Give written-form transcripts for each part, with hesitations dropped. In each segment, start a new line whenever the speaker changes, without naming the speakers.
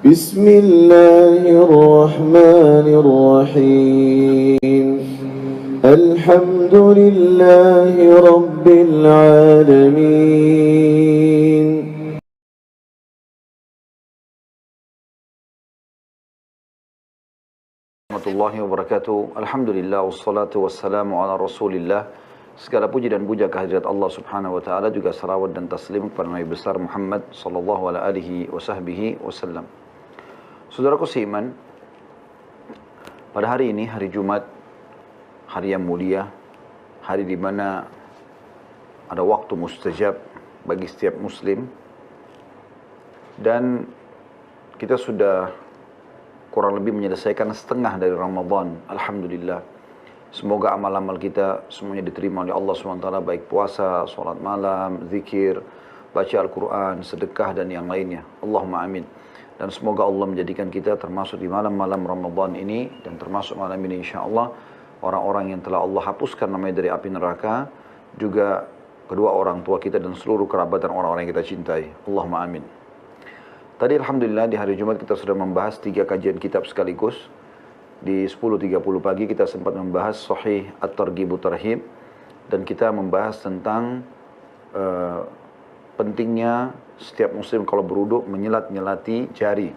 بسم الله الرحمن الرحيم الحمد لله رب العالمين
Warahmatullahi wabarakatuh. Alhamdulillah wassalatu wassalamu ala Rasulillah. Segala puji dan puja kehadirat Allah Subhanahu wa taala, juga salawat dan taslim kepada Nabi besar Muhammad sallallahu alaihi wasallam. Saudaraku seiman, pada hari ini, hari Jumat, hari yang mulia, hari di mana ada waktu mustajab bagi setiap muslim, dan kita sudah kurang lebih menyelesaikan setengah dari Ramadan. Alhamdulillah. Semoga amal-amal kita semuanya diterima oleh Allah SWT, baik puasa, sholat malam, zikir, baca Al-Quran, sedekah, dan yang lainnya. Allahumma amin. Dan semoga Allah menjadikan kita termasuk di malam-malam Ramadan ini, dan termasuk malam ini insyaAllah orang-orang yang telah Allah hapuskan namanya dari api neraka, juga kedua orang tua kita dan seluruh kerabat dan orang-orang yang kita cintai. Allahumma amin. Tadi Alhamdulillah di hari Jumat kita sudah membahas 3 kajian kitab sekaligus. Di 10.30 pagi kita sempat membahas Sahih At-Targhib Tarhib, dan kita membahas tentang pentingnya setiap muslim kalau berwudu menyelat-nyelati jari.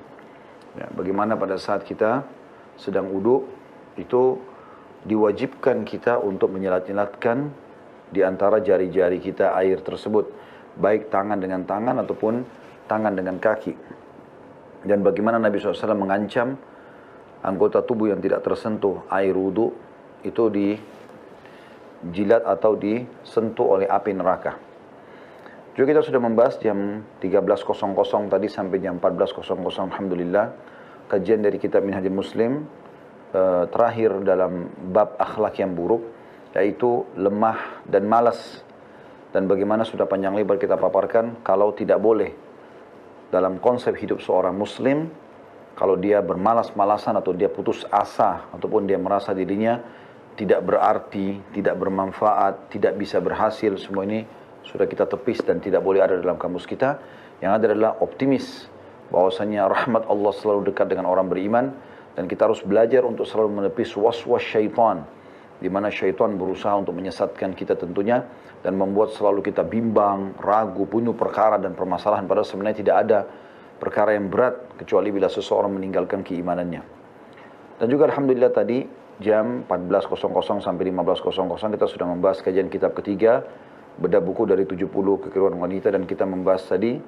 Ya, bagaimana pada saat kita sedang wudu itu diwajibkan kita untuk menyelat-nyelatkan di antara jari-jari kita air tersebut, baik tangan dengan tangan ataupun tangan dengan kaki. Dan bagaimana Nabi SAW mengancam anggota tubuh yang tidak tersentuh air wudu itu dijilat atau disentuh oleh api neraka. Juga kita sudah membahas jam 13.00 tadi sampai jam 14.00, Alhamdulillah, kajian dari kitab Minhajul Muslim terakhir dalam bab akhlak yang buruk, yaitu lemah dan malas. Dan bagaimana sudah panjang lebar kita paparkan kalau tidak boleh dalam konsep hidup seorang muslim, kalau dia bermalas-malasan atau dia putus asa ataupun dia merasa dirinya tidak berarti, tidak bermanfaat, tidak bisa berhasil, semua ini sudah kita tepis dan tidak boleh ada dalam kamus kita. Yang ada adalah optimis bahwasanya rahmat Allah selalu dekat dengan orang beriman, dan kita harus belajar untuk selalu menepis was-was syaitan, di mana syaitan berusaha untuk menyesatkan kita tentunya dan membuat selalu kita bimbang, ragu, penuh perkara dan permasalahan, padahal sebenarnya tidak ada perkara yang berat kecuali bila seseorang meninggalkan keimanannya. Dan juga Alhamdulillah tadi jam 14.00 sampai 15.00 kita sudah membahas kajian kitab ketiga, bedah buku dari 70 kekeliruan wanita, dan kita membahas tadi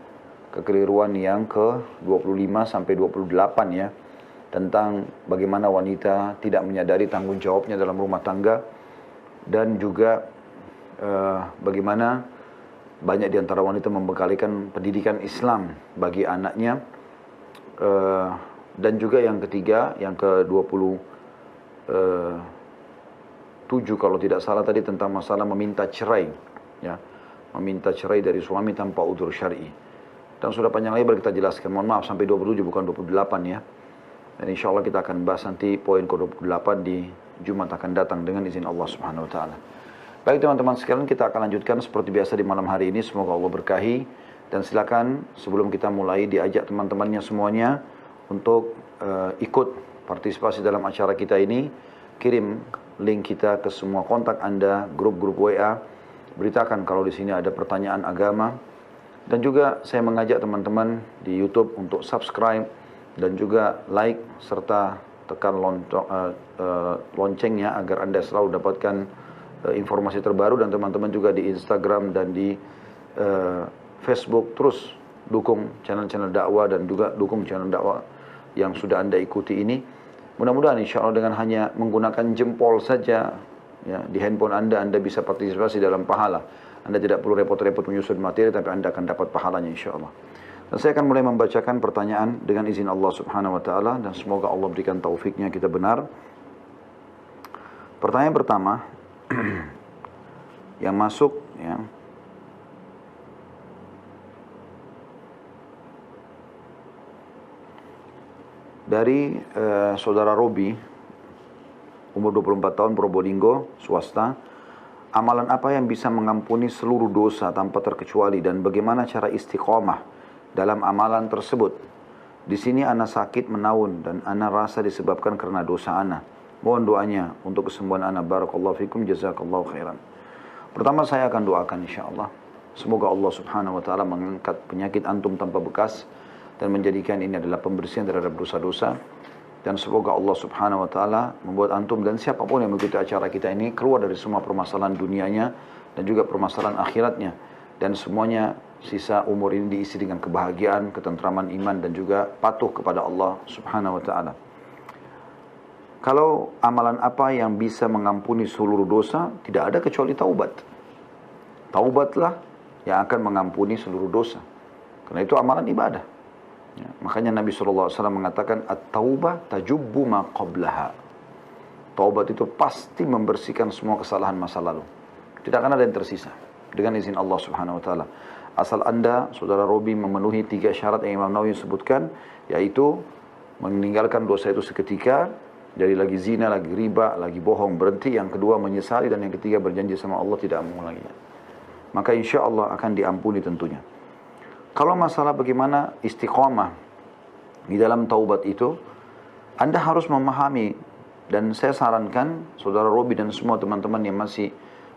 kekeliruan yang ke-25 sampai 28 ya, tentang bagaimana wanita tidak menyadari tanggung jawabnya dalam rumah tangga, dan juga bagaimana banyak di antara wanita membekalikan pendidikan Islam bagi anaknya, dan juga yang ketiga, yang ke-27 kalau tidak salah tadi, tentang masalah meminta cerai, ya, meminta cerai dari suami tanpa udzur syar'i. Dan sudah panjang lebar kita jelaskan, mohon maaf sampai 27 bukan 28 ya. Dan insya Allah kita akan bahas nanti poin ke-28 di Jumat akan datang dengan izin Allah Subhanahu wa taala. Baik teman-teman sekalian, kita akan lanjutkan seperti biasa di malam hari ini. Semoga Allah berkahi, dan silakan sebelum kita mulai diajak teman-temannya semuanya untuk ikut partisipasi dalam acara kita ini. Kirim link kita ke semua kontak Anda, grup-grup WA. Beritakan kalau di sini ada pertanyaan agama, dan juga saya mengajak teman-teman di YouTube untuk subscribe dan juga like serta tekan loncengnya agar Anda selalu dapatkan informasi terbaru. Dan teman-teman juga di Instagram dan di Facebook terus dukung channel-channel dakwah dan juga dukung channel dakwah yang sudah Anda ikuti ini. Mudah-mudahan insya Allah dengan hanya menggunakan jempol saja ya, di handphone Anda bisa partisipasi dalam pahala. Anda tidak perlu repot-repot menyusun materi, tapi Anda akan dapat pahalanya insya Allah. Dan saya akan mulai membacakan pertanyaan dengan izin Allah Subhanahu wa taala, dan semoga Allah berikan taufiknya kita benar. Pertanyaan pertama yang masuk ya, dari saudara Robi, umur 24 tahun, Probolinggo, swasta. Amalan apa yang bisa mengampuni seluruh dosa tanpa terkecuali, dan bagaimana cara istiqomah dalam amalan tersebut? Di sini ana sakit menaun dan ana rasa disebabkan karena dosa ana. Mohon doanya untuk kesembuhan ana. Barakallahu fikum, jazakallahu khairan. Pertama saya akan doakan insyaAllah. Semoga Allah subhanahu wa ta'ala mengangkat penyakit antum tanpa bekas dan menjadikan ini adalah pembersihan terhadap dosa-dosa. Dan semoga Allah subhanahu wa ta'ala membuat antum dan siapapun yang mengikuti acara kita ini keluar dari semua permasalahan dunianya dan juga permasalahan akhiratnya. Dan semuanya sisa umur ini diisi dengan kebahagiaan, ketentraman iman dan juga patuh kepada Allah subhanahu wa ta'ala. Kalau amalan apa yang bisa mengampuni seluruh dosa, tidak ada kecuali taubat. Taubatlah yang akan mengampuni seluruh dosa. Karena itu amalan ibadah. Ya, makanya Nabi SAW mengatakan, at-taubah tajubbu ma qablaha. Taubat itu pasti membersihkan semua kesalahan masa lalu. Tidak akan ada yang tersisa. Dengan izin Allah subhanahu wa ta'ala. Asal anda, saudara Robi, memenuhi 3 syarat yang Imam Nawawi sebutkan, yaitu meninggalkan dosa itu seketika, dari lagi zina, lagi riba, lagi bohong, berhenti. Yang kedua menyesali, dan yang ketiga berjanji sama Allah tidak mengulanginya. Maka insya Allah akan diampuni tentunya. Kalau masalah bagaimana istiqomah di dalam taubat itu, anda harus memahami, dan saya sarankan saudara Robi dan semua teman-teman yang masih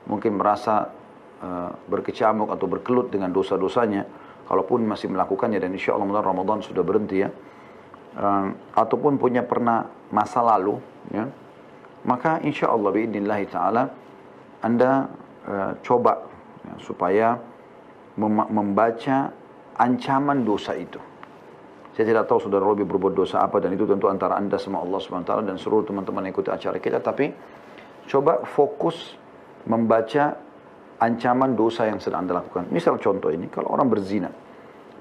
mungkin merasa berkecamuk atau berkelut dengan dosa-dosanya, kalaupun masih melakukannya dan insya Allah Ramadan sudah berhenti ya, ataupun punya pernah masa lalu ya, maka insya Allah biidnillahi ta'ala anda coba ya, supaya membaca ancaman dosa itu. Saya tidak tahu saudara Robi berbuat dosa apa, dan itu tentu antara anda sama Allah SWT dan seluruh teman-teman yang ikuti acara kita, tapi coba fokus membaca ancaman dosa yang sedang anda lakukan. Misal contoh ini, kalau orang berzina,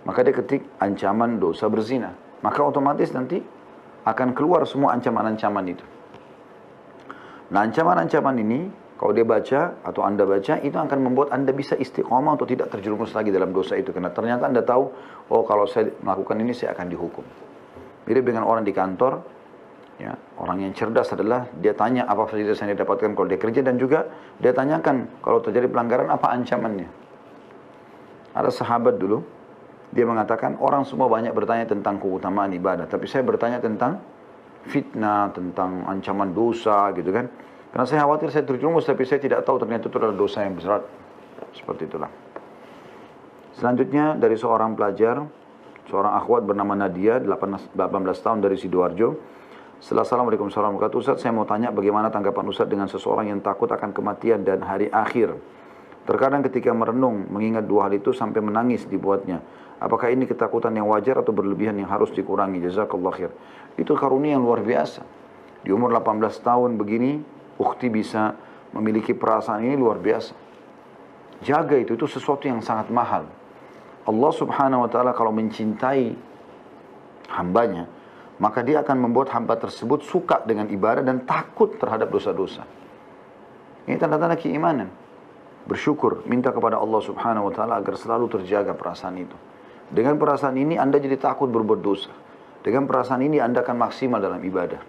maka dia ketik ancaman dosa berzina, maka otomatis nanti akan keluar semua ancaman-ancaman itu. Nah, ancaman-ancaman ini kalau dia baca atau anda baca, itu akan membuat anda bisa istiqomah untuk tidak terjerumus lagi dalam dosa itu. Karena ternyata anda tahu, oh kalau saya melakukan ini saya akan dihukum. Mirip dengan orang di kantor, ya, orang yang cerdas adalah dia tanya apa fasilitas yang dia dapatkan kalau dia kerja, dan juga dia tanyakan kalau terjadi pelanggaran apa ancamannya. Ada sahabat dulu, dia mengatakan orang semua banyak bertanya tentang keutamaan ibadah, tapi saya bertanya tentang fitnah, tentang ancaman dosa gitu kan. Karena saya khawatir saya terjerumus, tapi saya tidak tahu ternyata itu adalah dosa yang besar. Seperti itulah. Selanjutnya dari seorang pelajar, seorang akhwat bernama Nadia, 18 tahun dari Sidoarjo. Assalamualaikum warahmatullahi wabarakatuh. Ustaz, saya mau tanya bagaimana tanggapan Ustaz dengan seseorang yang takut akan kematian dan hari akhir. Terkadang ketika merenung, mengingat 2 hal itu sampai menangis dibuatnya. Apakah ini ketakutan yang wajar atau berlebihan yang harus dikurangi? Jazakallah khair. Itu karunia yang luar biasa. Di umur 18 tahun begini, ukhti bisa memiliki perasaan ini luar biasa. Jaga itu sesuatu yang sangat mahal. Allah subhanahu wa ta'ala kalau mencintai hambanya, maka dia akan membuat hamba tersebut suka dengan ibadah dan takut terhadap dosa-dosa. Ini tanda-tanda keimanan. Bersyukur, minta kepada Allah subhanahu wa ta'ala agar selalu terjaga perasaan itu. Dengan perasaan ini anda jadi takut berbuat dosa. Dengan perasaan ini anda akan maksimal dalam ibadah.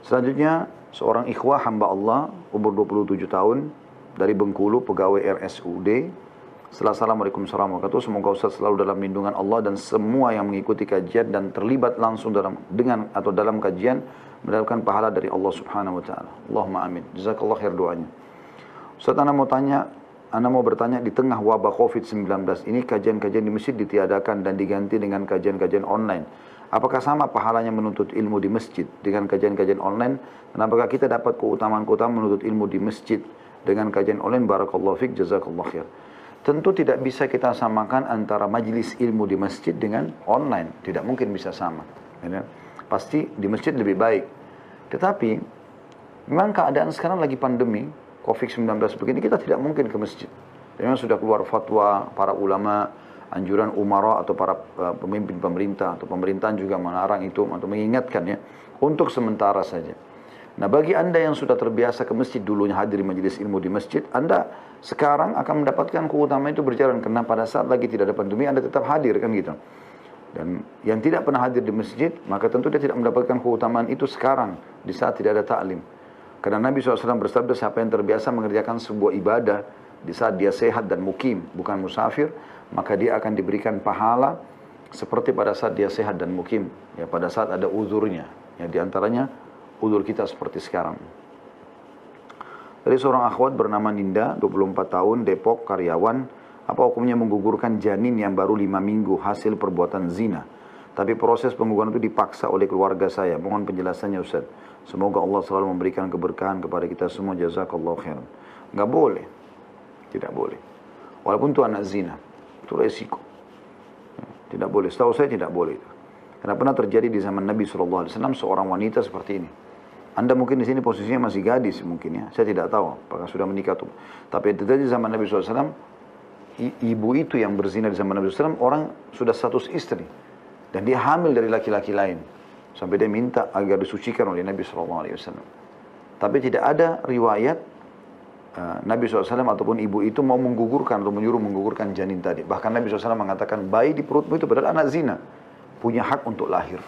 Selanjutnya, seorang ikhwah hamba Allah, umur 27 tahun, dari Bengkulu, pegawai RSUD. Assalamualaikum warahmatullahi wabarakatuh. Semoga Ustaz selalu dalam lindungan Allah dan semua yang mengikuti kajian dan terlibat langsung dalam kajian mendapatkan pahala dari Allah subhanahu wa ta'ala. Allahumma amin. Jazakallah khair doanya. Ustaz, Anda mau bertanya, di tengah wabah COVID-19 ini kajian-kajian di masjid ditiadakan dan diganti dengan kajian-kajian online. Apakah sama pahalanya menuntut ilmu di masjid dengan kajian-kajian online? Dan apakah kita dapat keutamaan-keutamaan menuntut ilmu di masjid dengan kajian online? Barakallahu fiik, jazakallahu khair. Tentu tidak bisa kita samakan antara majlis ilmu di masjid dengan online. Tidak mungkin bisa sama. Ya, pasti di masjid lebih baik. Tetapi memang keadaan sekarang lagi pandemi COVID-19 begini, kita tidak mungkin ke masjid. Memang sudah keluar fatwa para ulama, anjuran umara atau para pemimpin pemerintah atau pemerintahan juga melarang itu atau mengingatkan ya, untuk sementara saja. Nah, bagi anda yang sudah terbiasa ke masjid dulunya hadir majelis ilmu di masjid, anda sekarang akan mendapatkan keutamaan itu berjalan, karena pada saat lagi tidak ada pandemi anda tetap hadir kan gitu. Dan yang tidak pernah hadir di masjid, maka tentu dia tidak mendapatkan keutamaan itu sekarang di saat tidak ada ta'lim. Karena Nabi SAW bersabda, siapa yang terbiasa mengerjakan sebuah ibadah di saat dia sehat dan mukim, bukan musafir, maka dia akan diberikan pahala seperti pada saat dia sehat dan mukim, ya pada saat ada uzurnya, ya diantaranya uzur kita seperti sekarang. Dari seorang akhwat bernama Ninda, 24 tahun, Depok, karyawan, apa hukumnya menggugurkan janin yang baru 5 minggu hasil perbuatan zina? Tapi proses pengguguran itu dipaksa oleh keluarga saya. Mohon penjelasannya Ustaz. Semoga Allah selalu memberikan keberkahan kepada kita semua. Jazakallahu khairan. Nggak boleh. Tidak boleh. Walaupun itu anak zina. Itu resiko. Tidak boleh. Setahu saya tidak boleh. Karena pernah terjadi di zaman Nabi SAW seorang wanita seperti ini. Anda mungkin di sini posisinya masih gadis mungkin ya. Saya tidak tahu apakah sudah menikah tuh. Tapi terjadi di zaman Nabi SAW, ibu itu yang berzina di zaman Nabi SAW, orang sudah status istri. Dan dia hamil dari laki-laki lain. Sampai dia minta agar disucikan oleh Nabi SAW. Tapi tidak ada riwayat Nabi SAW ataupun ibu itu mau menggugurkan atau menyuruh menggugurkan janin tadi. Bahkan Nabi SAW mengatakan bayi di perutmu itu padahal anak zina. Punya hak untuk lahir.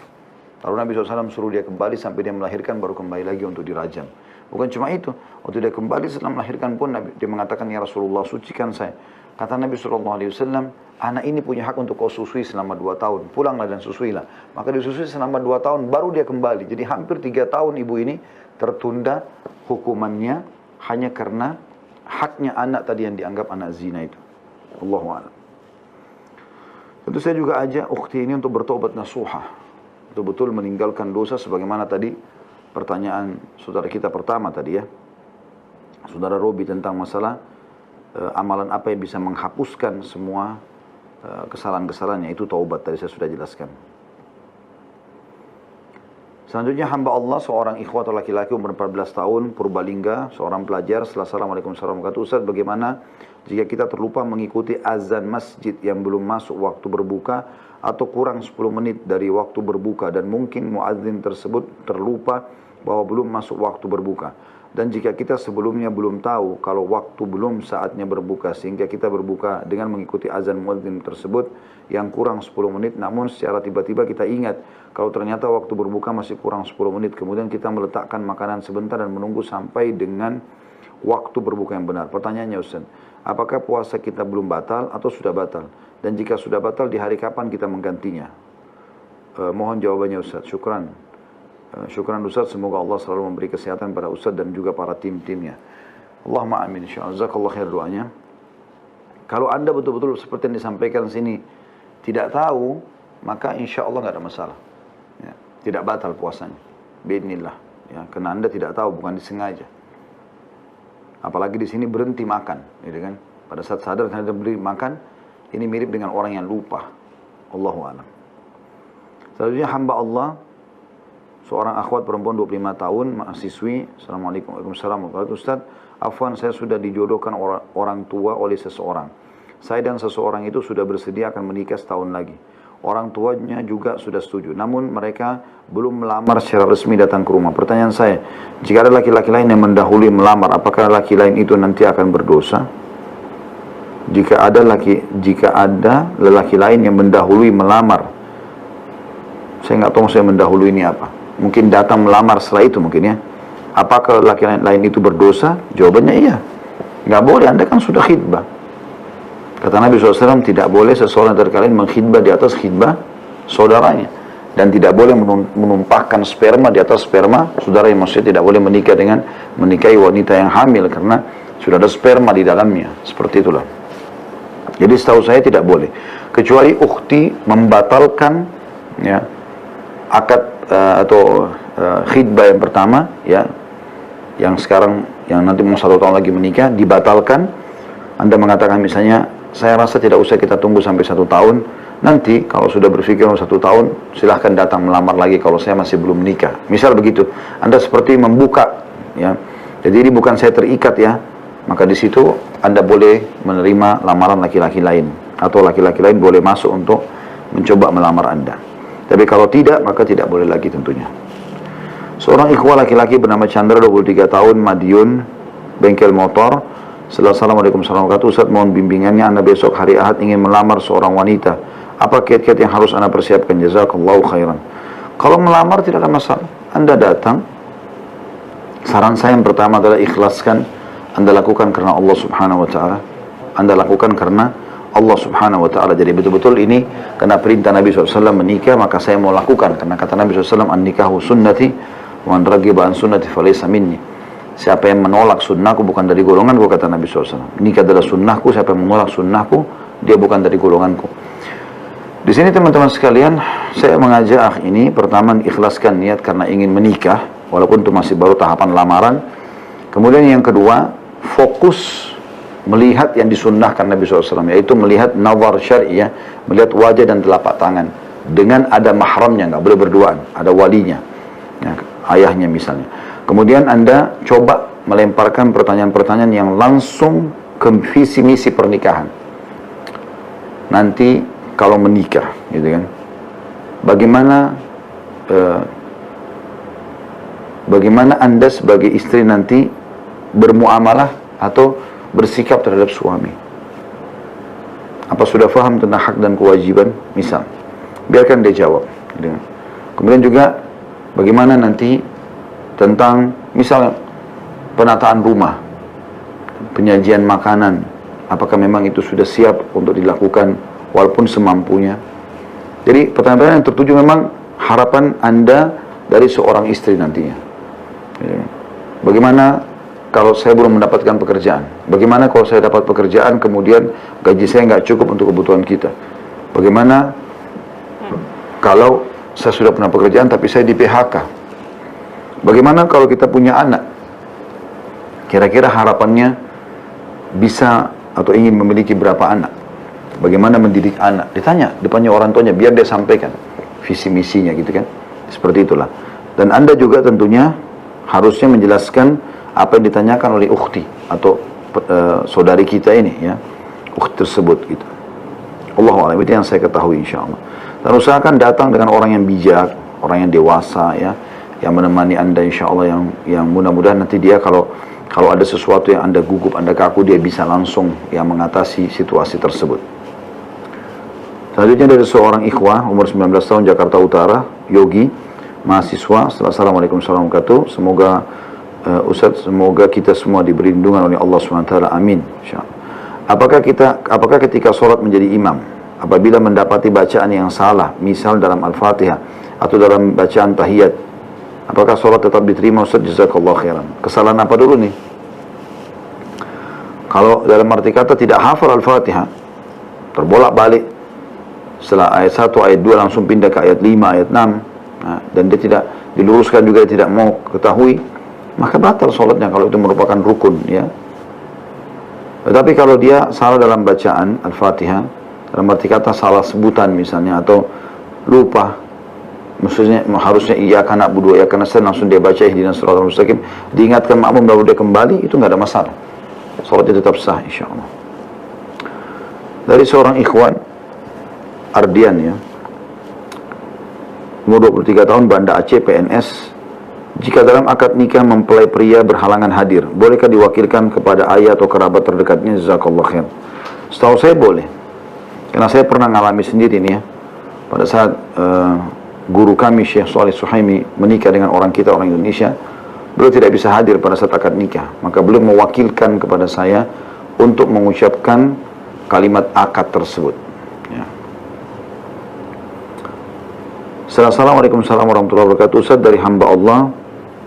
Lalu Nabi SAW suruh dia kembali sampai dia melahirkan baru kembali lagi untuk dirajam. Bukan cuma itu. Waktu dia kembali setelah melahirkan pun dia mengatakan, ya Rasulullah sucikan saya. Kata Nabi SAW, anak ini punya hak untuk kau susui selama 2 tahun. Pulanglah dan susuilah. Maka disusui selama 2 tahun baru dia kembali. Jadi hampir 3 tahun ibu ini tertunda hukumannya hanya karena haknya anak tadi yang dianggap anak zina itu. Allahu a'lam. Tentu saya juga ajak ukhti ini untuk bertobat nasuhah. Betul-betul meninggalkan dosa sebagaimana tadi pertanyaan saudara kita pertama tadi ya. Saudara Robi tentang masalah amalan apa yang bisa menghapuskan semua kesalahan-kesalahannya, itu taubat tadi saya sudah jelaskan. Selanjutnya hamba Allah seorang ikhwat laki-laki umur 14 tahun Purbalingga, seorang pelajar. Assalamualaikum warahmatullahi wabarakatuh. Ustaz, bagaimana jika kita terlupa mengikuti azan masjid yang belum masuk waktu berbuka atau kurang 10 menit dari waktu berbuka dan mungkin muadzin tersebut terlupa bahwa belum masuk waktu berbuka? Dan jika kita sebelumnya belum tahu kalau waktu belum saatnya berbuka sehingga kita berbuka dengan mengikuti azan muadzin tersebut yang kurang 10 menit, namun secara tiba-tiba kita ingat kalau ternyata waktu berbuka masih kurang 10 menit, kemudian kita meletakkan makanan sebentar dan menunggu sampai dengan waktu berbuka yang benar. Pertanyaannya Ustaz, apakah puasa kita belum batal atau sudah batal? Dan jika sudah batal, di hari kapan kita menggantinya? Mohon jawabannya Ustaz. Syukran. Syukran Ustaz, semoga Allah selalu memberi kesehatan pada Ustaz dan juga para tim-timnya. Allahumma amin insyaallah. Jazakallahu khair doanya. Kalau Anda betul-betul seperti yang disampaikan sini tidak tahu, maka insyaallah enggak ada masalah. Ya, tidak batal puasanya. Biidznillah. Ya, karena Anda tidak tahu, bukan disengaja. Apalagi di sini berhenti makan, gitu kan? Pada saat sadar ternyata berhenti makan, ini mirip dengan orang yang lupa. Allahu a'lam. Selanjutnya hamba Allah seorang akhwat perempuan 25 tahun, mahasiswi. Assalamualaikum warahmatullahi wabarakatuh. Ustaz, afwan, saya sudah dijodohkan orang tua oleh seseorang. Saya dan seseorang itu sudah bersedia akan menikah setahun lagi. Orang tuanya juga sudah setuju. Namun mereka belum melamar secara resmi datang ke rumah. Pertanyaan saya, jika ada laki-laki lain yang mendahului melamar, apakah laki lain itu nanti akan berdosa? Jika ada lelaki lain yang mendahului melamar, saya nggak tahu saya mendahului ini apa. Mungkin datang melamar setelah itu mungkin ya. Apakah laki lain itu berdosa? Jawabannya iya. Nggak boleh, Anda kan sudah khidbah. Kata Nabi SAW, tidak boleh seseorang dari kalian mengkhidbah di atas khidbah saudaranya. Dan tidak boleh menumpahkan sperma di atas sperma saudara, yang maksudnya tidak boleh menikah dengan menikahi wanita yang hamil karena sudah ada sperma di dalamnya. Seperti itulah. Jadi setahu saya tidak boleh. Kecuali ukhti membatalkan ya akad atau khidbah yang pertama ya, yang sekarang yang nanti mau 1 tahun lagi menikah, dibatalkan. Anda mengatakan misalnya, saya rasa tidak usah kita tunggu sampai 1 tahun, nanti kalau sudah berpikir 1 tahun silahkan datang melamar lagi kalau saya masih belum menikah, misal begitu. Anda seperti membuka ya, jadi ini bukan saya terikat ya, maka di situ Anda boleh menerima lamaran laki-laki lain atau laki-laki lain boleh masuk untuk mencoba melamar Anda. Tapi kalau tidak, maka tidak boleh lagi tentunya. Seorang ikhwah laki-laki bernama Chandra, 23 tahun, Madiun, bengkel motor. Assalamualaikum warahmatullahi wabarakatuh. Ustaz, mohon bimbingannya, Anda besok hari Ahad ingin melamar seorang wanita. Apa kiat-kiat yang harus Anda persiapkan? Jazakallahu khairan. Kalau melamar tidak ada masalah. Anda datang. Saran saya yang pertama adalah ikhlaskan. Anda lakukan karena Allah Subhanahu wa ta'ala. Anda lakukan karena Allah Subhanahu wa Ta'ala. Jadi betul-betul ini karena perintah Nabi SAW menikah, maka saya mau lakukan. Karena kata Nabi SAW, an-nikahu sunnati wa man raghiba an sunnati falaysa minni. Siapa yang menolak sunnahku bukan dari golonganku, kata Nabi SAW. Nikah adalah sunnahku, siapa yang menolak sunnahku, dia bukan dari golonganku. Di sini teman-teman sekalian, saya mengajak ini pertama ikhlaskan niat karena ingin menikah, walaupun itu masih baru tahapan lamaran. Kemudian yang kedua, fokus melihat yang disunnahkan Nabi SAW, yaitu melihat nazar syariah, melihat wajah dan telapak tangan dengan ada mahramnya, nggak boleh berduaan, ada walinya, ya, ayahnya misalnya. Kemudian Anda coba melemparkan pertanyaan-pertanyaan yang langsung ke visi misi pernikahan. Nanti kalau menikah, gitu kan, bagaimana Anda sebagai istri nanti bermuamalah atau bersikap terhadap suami. Apa sudah faham tentang hak dan kewajiban? Misal, biarkan dia jawab. Kemudian juga bagaimana nanti tentang misalnya penataan rumah, penyajian makanan, apakah memang itu sudah siap untuk dilakukan walaupun semampunya. Jadi pertanyaan-pertanyaan yang tertuju memang harapan Anda dari seorang istri nantinya. Bagaimana kalau saya belum mendapatkan pekerjaan? Bagaimana kalau saya dapat pekerjaan kemudian gaji saya nggak cukup untuk kebutuhan kita? Bagaimana kalau saya sudah punya pekerjaan tapi saya di PHK? Bagaimana kalau kita punya anak? Kira-kira harapannya bisa atau ingin memiliki berapa anak? Bagaimana mendidik anak? Ditanya depannya orang tuanya biar dia sampaikan visi misinya gitu kan. Seperti itulah. Dan Anda juga tentunya harusnya menjelaskan apa yang ditanyakan oleh ukhti atau saudari kita ini, ya, ukhti tersebut gitu. Allahu a'lam, itu yang saya ketahui insyaallah. Dan usahakan datang dengan orang yang bijak, orang yang dewasa, ya, yang menemani Anda insyaallah, yang mudah-mudahan nanti dia kalau ada sesuatu yang Anda gugup, Anda kaku, dia bisa langsung yang mengatasi situasi tersebut. Selanjutnya dari seorang ikhwah umur 19 tahun Jakarta Utara, Yogi, mahasiswa. Assalamualaikum warahmatullahi wabarakatuh. Semoga Ustaz, semoga kita semua diberi lindungan oleh Allah SWT. Amin. Apakah ketika sholat menjadi imam, apabila mendapati bacaan yang salah, misal dalam Al-Fatihah atau dalam bacaan tahiyat, apakah sholat tetap diterima Ustaz? Jazakallah khairan. Kesalahan apa dulu nih? Kalau dalam arti kata tidak hafal Al-Fatihah, terbolak-balik, setelah ayat 1, ayat 2 langsung pindah ke ayat 5, ayat 6, dan dia tidak diluruskan juga, dia tidak mau ketahui, maka batal sholatnya kalau itu merupakan rukun, ya. Tetapi kalau dia salah dalam bacaan Al-Fatihah, dalam arti kata salah sebutan misalnya, atau lupa, maksudnya harusnya iyyaka na'budu wa iyyaka nasta'in, langsung dia baca ihdinas siratal mustaqim, diingatkan makmum baru dia kembali, itu nggak ada masalah, sholatnya tetap sah insyaallah. Dari seorang ikhwan Ardian, ya, umur 23 tahun, Banda Aceh, PNS. Jika dalam akad nikah mempelai pria berhalangan hadir, bolehkah diwakilkan kepada ayah atau kerabat terdekatnya? Jazakallah khair. Setahu saya boleh, karena saya pernah ngalami sendiri nih, ya. Pada saat guru kami Syekh Shalih Suhaimi menikah dengan orang kita, orang Indonesia, beliau tidak bisa hadir pada saat akad nikah, maka beliau mewakilkan kepada saya untuk mengucapkan kalimat akad tersebut, ya. Assalamualaikum warahmatullahi wabarakatuh. Ustaz, dari hamba Allah,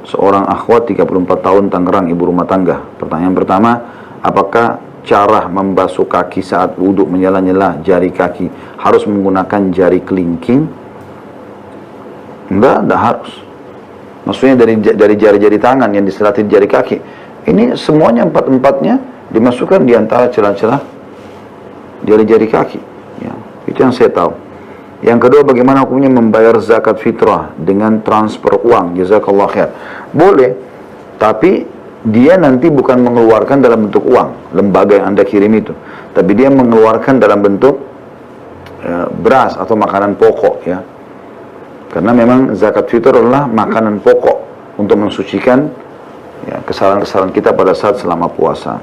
seorang akhwat 34 tahun, Tangerang, ibu rumah tangga. Pertanyaan pertama, apakah cara membasuh kaki saat wudhu menyela-nyela jari kaki harus menggunakan jari kelingking? Enggak harus. Maksudnya dari jari-jari tangan yang diselatin jari kaki. Ini semuanya empat-empatnya dimasukkan di antara celah-celah jari-jari kaki, ya. Itu yang saya tahu. Yang kedua, bagaimana hukumnya membayar zakat fitrah dengan transfer uang? Jazakallah khair. Boleh, tapi dia nanti bukan mengeluarkan dalam bentuk uang, lembaga yang Anda kirim itu, tapi dia mengeluarkan dalam bentuk beras atau makanan pokok, ya. Karena memang zakat fitrah adalah makanan pokok untuk mensucikan, ya, kesalahan-kesalahan kita pada saat selama puasa.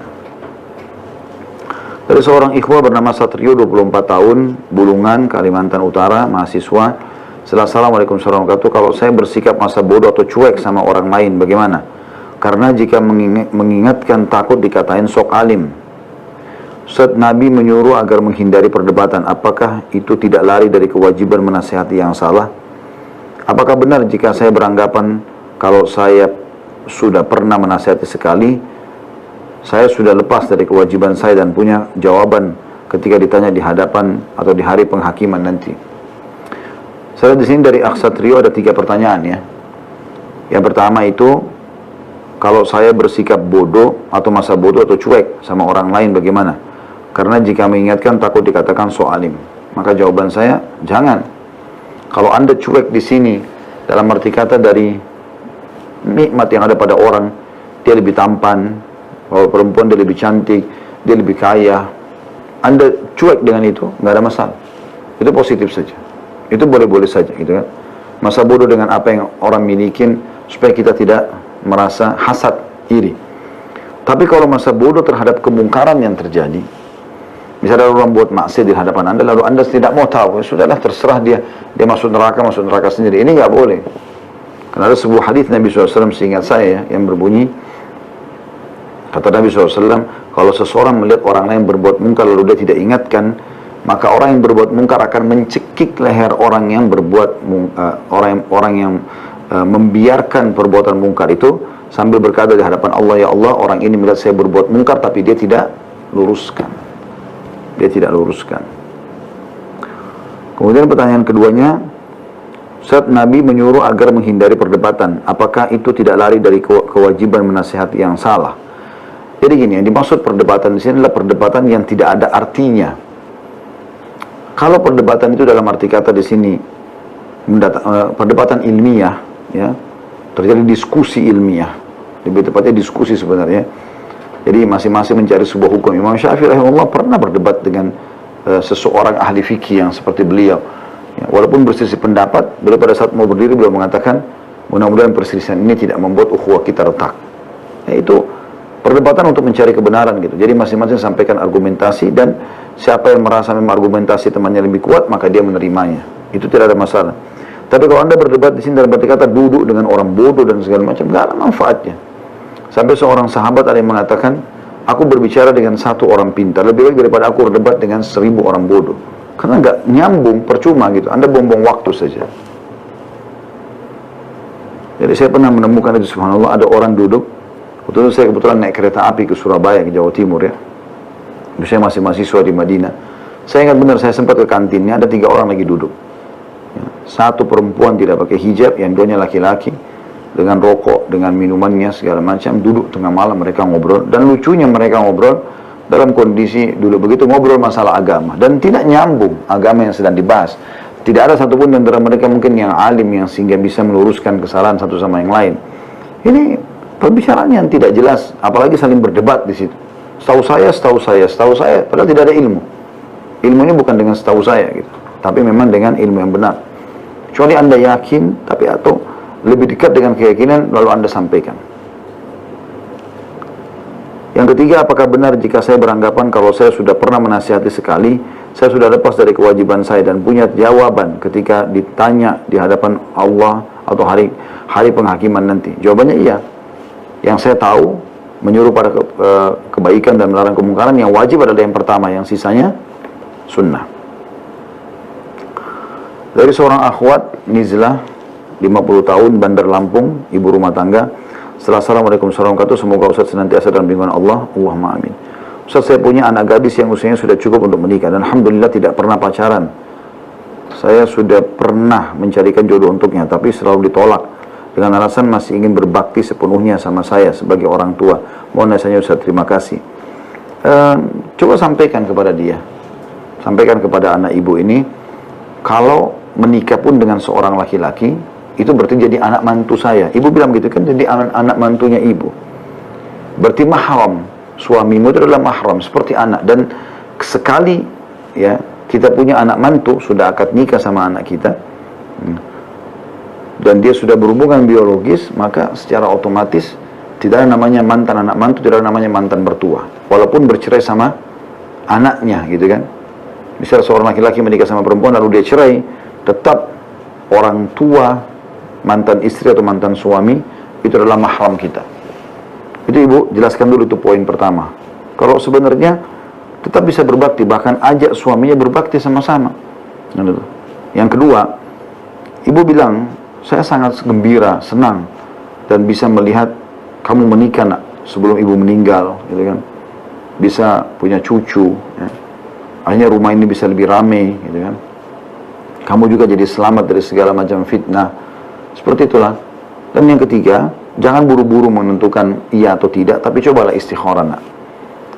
Dari seorang ikhwah bernama Satrio, 24 tahun, Bulungan, Kalimantan Utara, mahasiswa. Assalamualaikum warahmatullahi wabarakatuh. Kalau saya bersikap masa bodoh atau cuek sama orang lain, bagaimana? Karena jika mengingatkan takut dikatain sok alim. Ustaz, Nabi menyuruh agar menghindari perdebatan. Apakah itu tidak lari dari kewajiban menasihati yang salah? Apakah benar jika saya beranggapan kalau saya sudah pernah menasihati sekali, saya sudah lepas dari kewajiban saya dan punya jawaban ketika ditanya di hadapan atau di hari penghakiman nanti? Saya di sini dari Aksatrio ada 3 pertanyaan ya. Yang pertama itu, kalau saya bersikap bodoh atau masa bodoh atau cuek sama orang lain bagaimana? Karena jika mengingatkan takut dikatakan so alim. Maka jawaban saya, jangan. Kalau Anda cuek di sini, dalam arti kata dari nikmat yang ada pada orang, dia lebih tampan, kalau perempuan dia lebih cantik, dia lebih kaya, Anda cuek dengan itu, nggak ada masalah. Itu positif saja. Itu boleh-boleh saja, gitu kan. Masa bodoh dengan apa yang orang milikin, supaya kita tidak merasa hasad, iri. Tapi kalau masa bodoh terhadap kemungkaran yang terjadi, misalnya orang buat maksiat di hadapan Anda, lalu Anda tidak mau tahu, sudahlah terserah dia masuk neraka sendiri. Ini nggak boleh. Karena ada sebuah hadis Nabi SAW, seingat saya yang berbunyi, kata Nabi SAW, kalau seseorang melihat orang lain berbuat mungkar lalu dia tidak ingatkan, maka orang yang berbuat mungkar akan mencekik leher orang yang berbuat orang yang membiarkan perbuatan mungkar itu sambil berkata di hadapan Allah, ya Allah, orang ini melihat saya berbuat mungkar tapi dia tidak luruskan. Kemudian pertanyaan keduanya, saat Nabi menyuruh agar menghindari perdebatan, apakah itu tidak lari dari kewajiban menasihati yang salah? Jadi gini, yang dimaksud perdebatan di sini adalah perdebatan yang tidak ada artinya. Kalau perdebatan itu dalam arti kata di sini perdebatan ilmiah, ya, terjadi diskusi ilmiah, lebih tepatnya diskusi sebenarnya. Jadi masing-masing mencari sebuah hukum. Imam Syafi'i rahimahullah pernah berdebat dengan seseorang ahli fikih yang seperti beliau. Ya, walaupun berselisih pendapat, beliau pada saat mau berdiri beliau mengatakan, mudah-mudahan perselisihan ini tidak membuat ukhuwah kita retak. Ya, itu perdebatan untuk mencari kebenaran gitu. Jadi masing-masing sampaikan argumentasi dan siapa yang merasa memang argumentasi temannya lebih kuat, maka dia menerimanya. Itu tidak ada masalah. Tapi kalau Anda berdebat di sini dalam arti kata duduk dengan orang bodoh dan segala macam, nggak ada manfaatnya. Sampai seorang sahabat ada yang mengatakan, aku berbicara dengan 1 orang pintar lebih baik daripada aku berdebat dengan 1000 orang bodoh. Karena nggak nyambung, percuma gitu. Anda buang-buang waktu saja. Jadi saya pernah menemukan itu, subhanallah, ada orang duduk. Waktu itu saya kebetulan naik kereta api ke Surabaya, ke Jawa Timur ya. Saya masih mahasiswa di Madinah. Saya ingat benar, saya sempat ke kantinnya, ada 3 orang lagi duduk. Ya, 1 perempuan tidak pakai hijab, yang 2-nya laki-laki, dengan rokok, dengan minumannya segala macam, duduk tengah malam mereka ngobrol. Dan lucunya mereka ngobrol dalam kondisi dulu begitu, ngobrol masalah agama dan tidak nyambung agama yang sedang dibahas. Tidak ada satupun di antara mereka mungkin yang alim yang sehingga bisa meluruskan kesalahan satu sama yang lain. Ini pembicaraan yang tidak jelas, apalagi saling berdebat di situ. Setahu saya, padahal tidak ada ilmu. Ilmunya bukan dengan setahu saya gitu, tapi memang dengan ilmu yang benar. Kecuali Anda yakin, tapi atau lebih dekat dengan keyakinan, lalu Anda sampaikan. Yang ketiga, apakah benar jika saya beranggapan kalau saya sudah pernah menasihati sekali, saya sudah lepas dari kewajiban saya dan punya jawaban ketika ditanya di hadapan Allah atau hari penghakiman nanti? Jawabannya iya. Yang saya tahu, menyuruh pada kebaikan dan melarang kemungkaran, yang wajib adalah yang pertama, yang sisanya sunnah. Dari seorang akhwat, Nizlah, 50 tahun, Bandar Lampung, ibu rumah tangga. Assalamualaikum warahmatullahi wabarakatuh. Semoga Ustaz senantiasa dalam lindungan Allah. Allahumma amin. Ustaz, saya punya anak gadis yang usianya sudah cukup untuk menikah dan alhamdulillah tidak pernah pacaran. Saya sudah pernah mencarikan jodoh untuknya, tapi selalu ditolak dengan alasan masih ingin berbakti sepenuhnya sama saya sebagai orang tua. Mohon nasihatnya Ustaz, terima kasih. Coba sampaikan kepada dia, sampaikan kepada anak ibu ini, kalau menikah pun dengan seorang laki-laki, itu berarti jadi anak mantu saya. Ibu bilang gitu kan, jadi anak mantunya ibu. Berarti mahram, suamimu itu adalah mahram, seperti anak. Dan sekali ya kita punya anak mantu, sudah akad nikah sama anak kita, dan dia sudah berhubungan biologis, maka secara otomatis tidak ada namanya mantan anak mantu, tidak ada namanya mantan mertua. Walaupun bercerai sama anaknya gitu kan. Misal seorang laki-laki menikah sama perempuan lalu dia cerai, tetap orang tua mantan istri atau mantan suami itu adalah mahram kita. Itu ibu jelaskan dulu, itu poin pertama. Kalau sebenarnya tetap bisa berbakti, bahkan ajak suaminya berbakti sama-sama. Yang kedua, ibu bilang, saya sangat gembira, senang, dan bisa melihat kamu menikah nak, sebelum ibu meninggal, gitu kan. Bisa punya cucu, ya. Akhirnya rumah ini bisa lebih ramai, gitu kan. Kamu juga jadi selamat dari segala macam fitnah. Seperti itulah. Dan yang ketiga, jangan buru-buru menentukan iya atau tidak, tapi cobalah istikharah nak.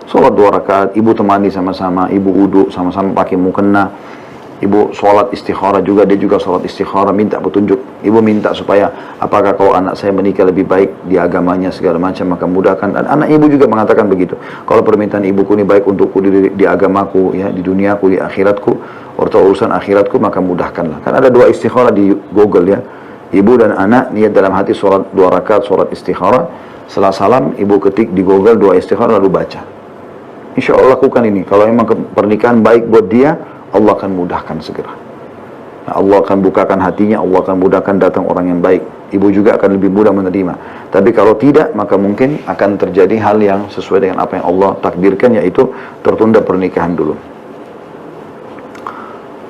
Sholat 2 rakaat, ibu temani sama-sama, ibu wudu sama-sama pakai mukena. Ibu sholat istikharah juga, dia juga sholat istikharah, minta petunjuk. Ibu minta supaya apakah kalau anak saya menikah lebih baik di agamanya segala macam, maka mudahkan. Dan anak ibu juga mengatakan begitu. Kalau permintaan ibuku ini baik untukku di agamaku, ya, di duniaku, di akhiratku, atau urusan akhiratku, maka mudahkanlah. Kan ada 2 istikharah di Google ya. Ibu dan anak niat dalam hati sholat 2 rakaat, sholat istikharah. Setelah salam, ibu ketik di Google 2 istikharah lalu baca. Insya Allah lakukan ini. Kalau memang pernikahan baik buat dia, Allah akan mudahkan segera. Nah, Allah akan bukakan hatinya, Allah akan mudahkan datang orang yang baik. Ibu juga akan lebih mudah menerima. Tapi kalau tidak, maka mungkin akan terjadi hal yang sesuai dengan apa yang Allah takdirkan, yaitu tertunda pernikahan dulu.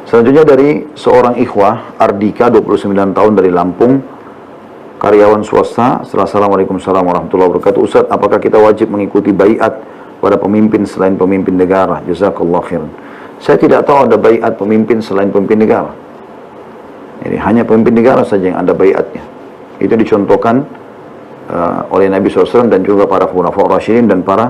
Selanjutnya dari seorang ikhwah, Ardika, 29 tahun dari Lampung, karyawan swasta. Assalamualaikum warahmatullahi wabarakatuh. Ustaz, apakah kita wajib mengikuti baiat pada pemimpin selain pemimpin negara? Jazakallah khairan. Saya tidak tahu ada baiat pemimpin selain pemimpin negara. Jadi hanya pemimpin negara saja yang ada baiatnya. Itu dicontohkan oleh Nabi SAW dan juga para khulafa rasyidin dan para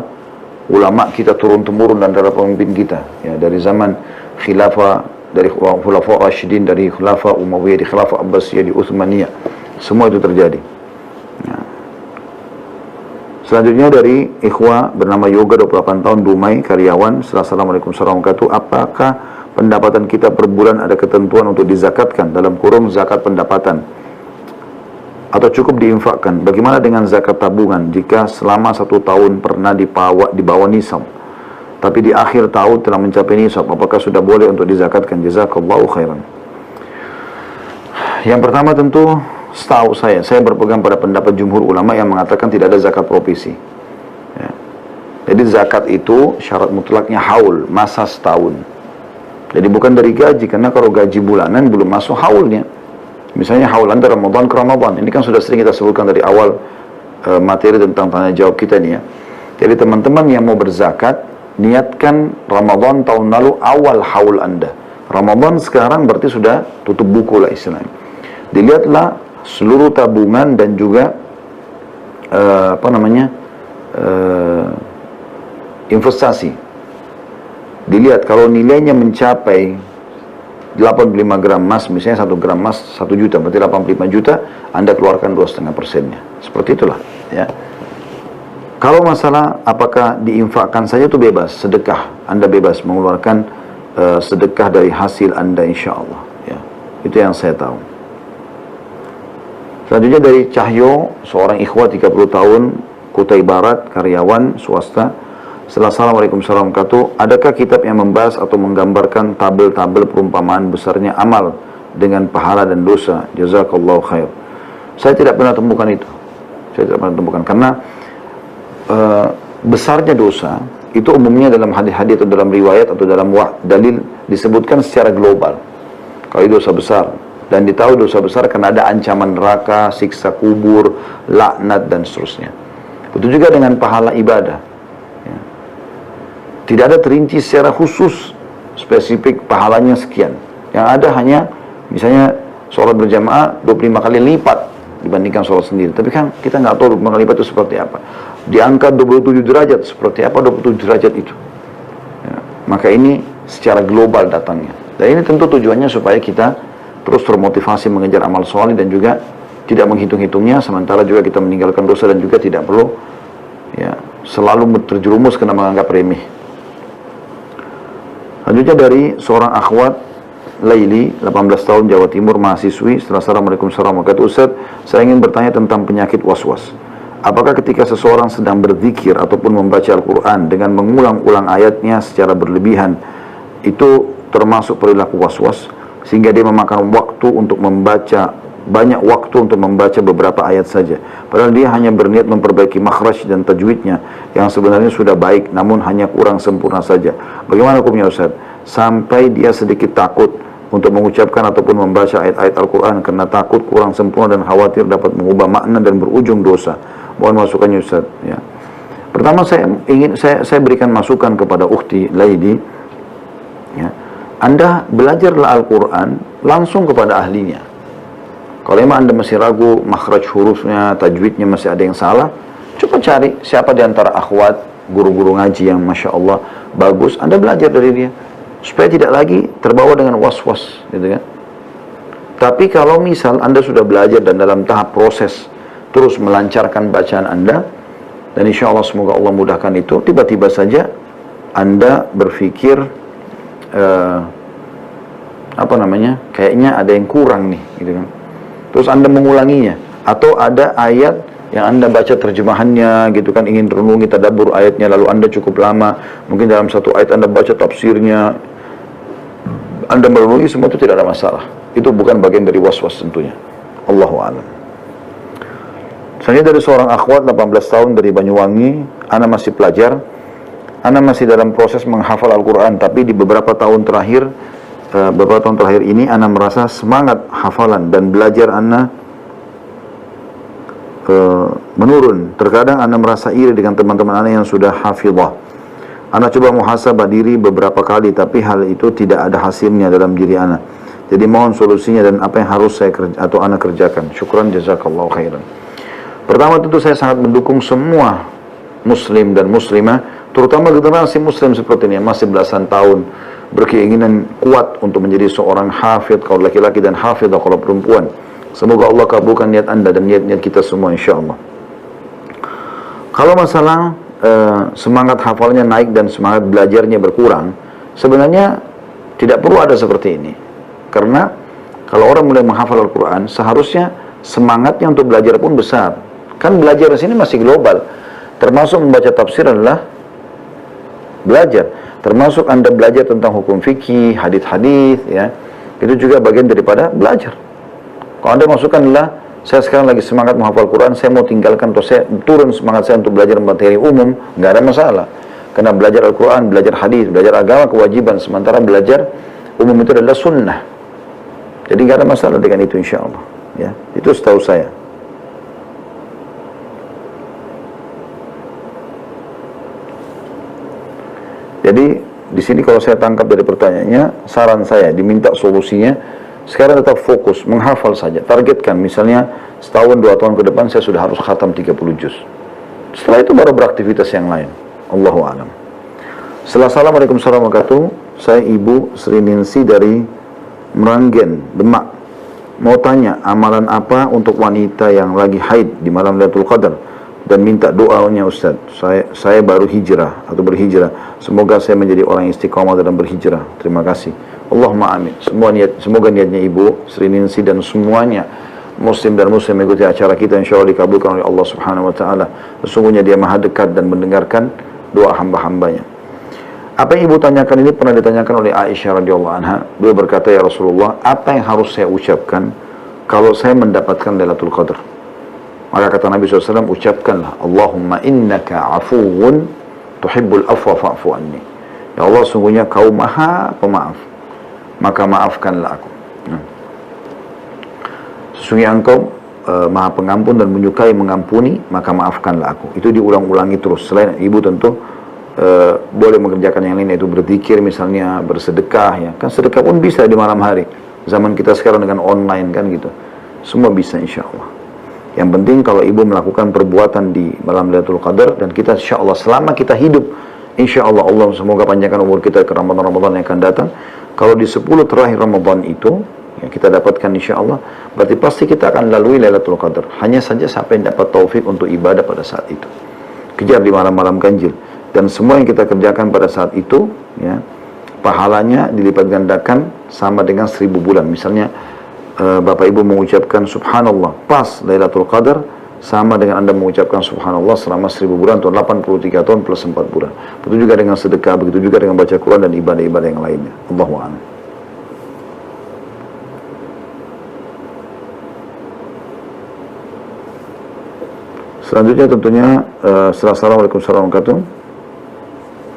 ulama kita turun-temurun dan para pemimpin kita. Ya, dari zaman khilafah, dari khulafa rasyidin, dari khilafah Umayyah, di khilafah Abbasiyah, di Utsmaniyah. Semua itu terjadi. Ya. Selanjutnya dari ikhwah bernama Yoga, 28 tahun, Dumai, karyawan. Assalamualaikum warahmatullahi wabarakatuh. Apakah pendapatan kita per bulan ada ketentuan untuk dizakatkan, dalam kurung zakat pendapatan, atau cukup diinfakkan? Bagaimana dengan zakat tabungan jika selama 1 tahun pernah di bawah nisab, tapi di akhir tahun telah mencapai nisab, apakah sudah boleh untuk dizakatkan? Jazakallahu khairan. Yang pertama tentu, setahu saya berpegang pada pendapat jumhur ulama yang mengatakan tidak ada zakat provisi. Ya. Jadi zakat itu syarat mutlaknya haul, masa setahun. Jadi bukan dari gaji, karena kalau gaji bulanan belum masuk haulnya. Misalnya haul Anda Ramadan ke Ramadan. Ini kan sudah sering kita sebutkan dari awal materi tentang tanya jawab kita nih ya. Jadi teman-teman yang mau berzakat, niatkan Ramadan tahun lalu awal haul Anda. Ramadan sekarang berarti sudah tutup buku lah istilahnya. Dilihatlah seluruh tabungan dan juga investasi. Dilihat kalau nilainya mencapai 85 gram emas, misalnya 1 gram emas 1 juta, berarti 85 juta, Anda keluarkan 2,5%-nya. Seperti itulah ya. Kalau masalah apakah diinfakkan saja, itu bebas, sedekah. Anda bebas mengeluarkan sedekah dari hasil Anda, insya Allah ya. Itu yang saya tahu. Selanjutnya dari Cahyo, seorang ikhwah 30 tahun, Kutai Barat, karyawan swasta. Assalamualaikum warahmatullahi wabarakatuh. Adakah kitab yang membahas atau menggambarkan tabel-tabel perumpamaan besarnya amal dengan pahala dan dosa? Jazakallahu khair. Saya tidak pernah temukan itu. Saya tidak pernah temukan, karena besarnya dosa itu umumnya dalam hadis-hadis atau dalam riwayat atau dalam dalil disebutkan secara global. Kalau itu dosa besar, dan ditahu dosa besar karena ada ancaman neraka, siksa kubur, laknat dan seterusnya. Itu juga dengan pahala ibadah ya. Tidak ada terinci secara khusus spesifik pahalanya sekian. Yang ada hanya misalnya sholat berjamaah 25 kali lipat dibandingkan sholat sendiri. Tapi kan kita nggak tahu 25 kali lipat itu seperti apa. Diangkat 27 derajat, seperti apa 27 derajat itu ya. Maka ini secara global datangnya. Dan ini tentu tujuannya supaya kita terus termotivasi mengejar amal soleh dan juga tidak menghitung-hitungnya, sementara juga kita meninggalkan dosa dan juga tidak perlu ya selalu terjerumus karena menganggap remeh. Selanjutnya dari seorang akhwat Laili, 18 tahun, Jawa Timur, mahasiswi. Assalamualaikum warahmatullahi wabarakatuh. Ustaz, saya ingin bertanya tentang penyakit was-was. Apakah ketika seseorang sedang berzikir ataupun membaca Al-Quran dengan mengulang-ulang ayatnya secara berlebihan, itu termasuk perilaku was-was, sehingga dia memakan waktu untuk membaca banyak waktu untuk membaca beberapa ayat saja. Padahal dia hanya berniat memperbaiki makhraj dan tajwidnya yang sebenarnya sudah baik, namun hanya kurang sempurna saja. Bagaimana hukumnya Ustaz? Sampai dia sedikit takut untuk mengucapkan ataupun membaca ayat-ayat Al-Quran karena takut kurang sempurna dan khawatir dapat mengubah makna dan berujung dosa. Mohon masukannya Ustaz. Ya. Pertama saya berikan masukan kepada Ukhti Laidi. Ya. Anda belajarlah Al-Quran langsung kepada ahlinya. Kalau memang Anda masih ragu, makhraj hurufnya, tajwidnya masih ada yang salah, coba cari siapa di antara akhwat, guru-guru ngaji yang Masya Allah bagus, Anda belajar dari dia. Supaya tidak lagi terbawa dengan was-was, gitu kan. Tapi kalau misal Anda sudah belajar dan dalam tahap proses, terus melancarkan bacaan Anda, dan insya Allah semoga Allah mudahkan itu, tiba-tiba saja Anda berpikir, kayaknya ada yang kurang nih, gitu kan. Terus Anda mengulanginya, atau ada ayat yang Anda baca terjemahannya, gitu kan, ingin renungi tadabbur ayatnya, lalu Anda cukup lama, mungkin dalam satu ayat Anda baca tafsirnya, Anda merenungi, semua itu tidak ada masalah. Itu bukan bagian dari was-was tentunya. Allahu a'lam. Saya dari seorang akhwat 18 tahun dari Banyuwangi, Ana masih pelajar, Ana masih dalam proses menghafal Al-Quran, tapi di beberapa tahun terakhir ini Ana merasa semangat hafalan dan belajar Ana menurun. Terkadang Ana merasa iri dengan teman-teman Ana yang sudah hafizah. Ana coba muhasabah diri beberapa kali, tapi hal itu tidak ada hasilnya dalam diri Ana. Jadi mohon solusinya dan apa yang harus saya atau Ana kerjakan. Syukran, jazakallahu khairan. Pertama tentu saya sangat mendukung semua muslim dan muslimah, terutama generasi muslim seperti ini yang masih belasan tahun berkeinginan kuat untuk menjadi seorang hafidh kalau laki-laki dan hafidhah kalau perempuan. Semoga Allah kabulkan niat Anda dan niat-niat kita semua insyaallah. Kalau masalah semangat hafalnya naik dan semangat belajarnya berkurang, sebenarnya tidak perlu ada seperti ini. Karena kalau orang mulai menghafal Al-Quran, seharusnya semangatnya untuk belajar pun besar. Kan belajar di sini masih global. Termasuk membaca tafsir adalah belajar. Termasuk Anda belajar tentang hukum fikih, hadis-hadis, ya. Itu juga bagian daripada belajar. Kalau Anda masukkan adalah, saya sekarang lagi semangat menghafal Quran, saya mau tinggalkan atau saya turun semangat saya untuk belajar materi umum, nggak ada masalah. Karena belajar Al-Quran, belajar hadis, belajar agama kewajiban, sementara belajar umum itu adalah sunnah. Jadi nggak ada masalah dengan itu insya Allah. Ya, itu setahu saya. Jadi di sini kalau saya tangkap dari pertanyaannya, saran saya diminta solusinya. Sekarang tetap fokus menghafal saja. Targetkan misalnya setahun 2 tahun ke depan saya sudah harus khatam 30 juz. Setelah itu baru beraktivitas yang lain. Allahu a'lam. Assalamualaikum warahmatullahi wabarakatuh. Saya Ibu Sri Ningsi dari Meranggen, Demak. Mau tanya, amalan apa untuk wanita yang lagi haid di malam Lailatul Qadar dan minta doanya Ustaz. Saya baru hijrah atau berhijrah. Semoga saya menjadi orang yang istiqamah dalam berhijrah. Terima kasih. Allahumma amin. Semoga niatnya Ibu Sri Ningsi dan semuanya muslim dan muslim mengikuti acara kita insyaallah dikabulkan oleh Allah Subhanahu wa taala. Sesungguhnya Dia Maha dekat dan mendengarkan doa hamba-hambanya. Apa yang Ibu tanyakan ini pernah ditanyakan oleh Aisyah radhiyallahu anha. Beliau berkata, ya Rasulullah, apa yang harus saya ucapkan kalau saya mendapatkan Lailatul Qadar? Maka kata Nabi SAW, ucapkanlah, Allahumma innaka afuwun tuhibbul afwa fa'fu anni. Ya Allah, sungguhnya kau maha pemaaf, maka maafkanlah aku. Sesungguhnya engkau maha pengampun dan menyukai mengampuni, maka maafkanlah aku. Itu diulang-ulangi terus. Selain Ibu tentu boleh mengerjakan yang lain, yaitu berzikir misalnya, bersedekah, ya kan, sedekah pun bisa di malam hari. Zaman kita sekarang dengan online kan gitu, semua bisa insya Allah. Yang penting kalau Ibu melakukan perbuatan di malam Lailatul Qadar, dan kita insya Allah selama kita hidup, insya Allah Allah semoga panjangkan umur kita ke Ramadan-Ramadan yang akan datang. Kalau di 10 terakhir Ramadan itu ya, kita dapatkan insya Allah, berarti pasti kita akan lalui Lailatul Qadar. Hanya saja sampai dapat taufik untuk ibadah pada saat itu. Kejar di malam-malam ganjil. Dan semua yang kita kerjakan pada saat itu, ya, pahalanya dilipat gandakan sama dengan 1000 bulan. Misalnya Bapak Ibu mengucapkan Subhanallah pas Lailatul Qadar, sama dengan Anda mengucapkan Subhanallah selama 1000 bulan atau 83 tahun plus 4 bulan. Begitu juga dengan sedekah, begitu juga dengan baca Quran dan ibadah-ibadah yang lainnya. Allahu a'lam. Selanjutnya tentunya Assalamualaikum warahmatullahi wabarakatuh.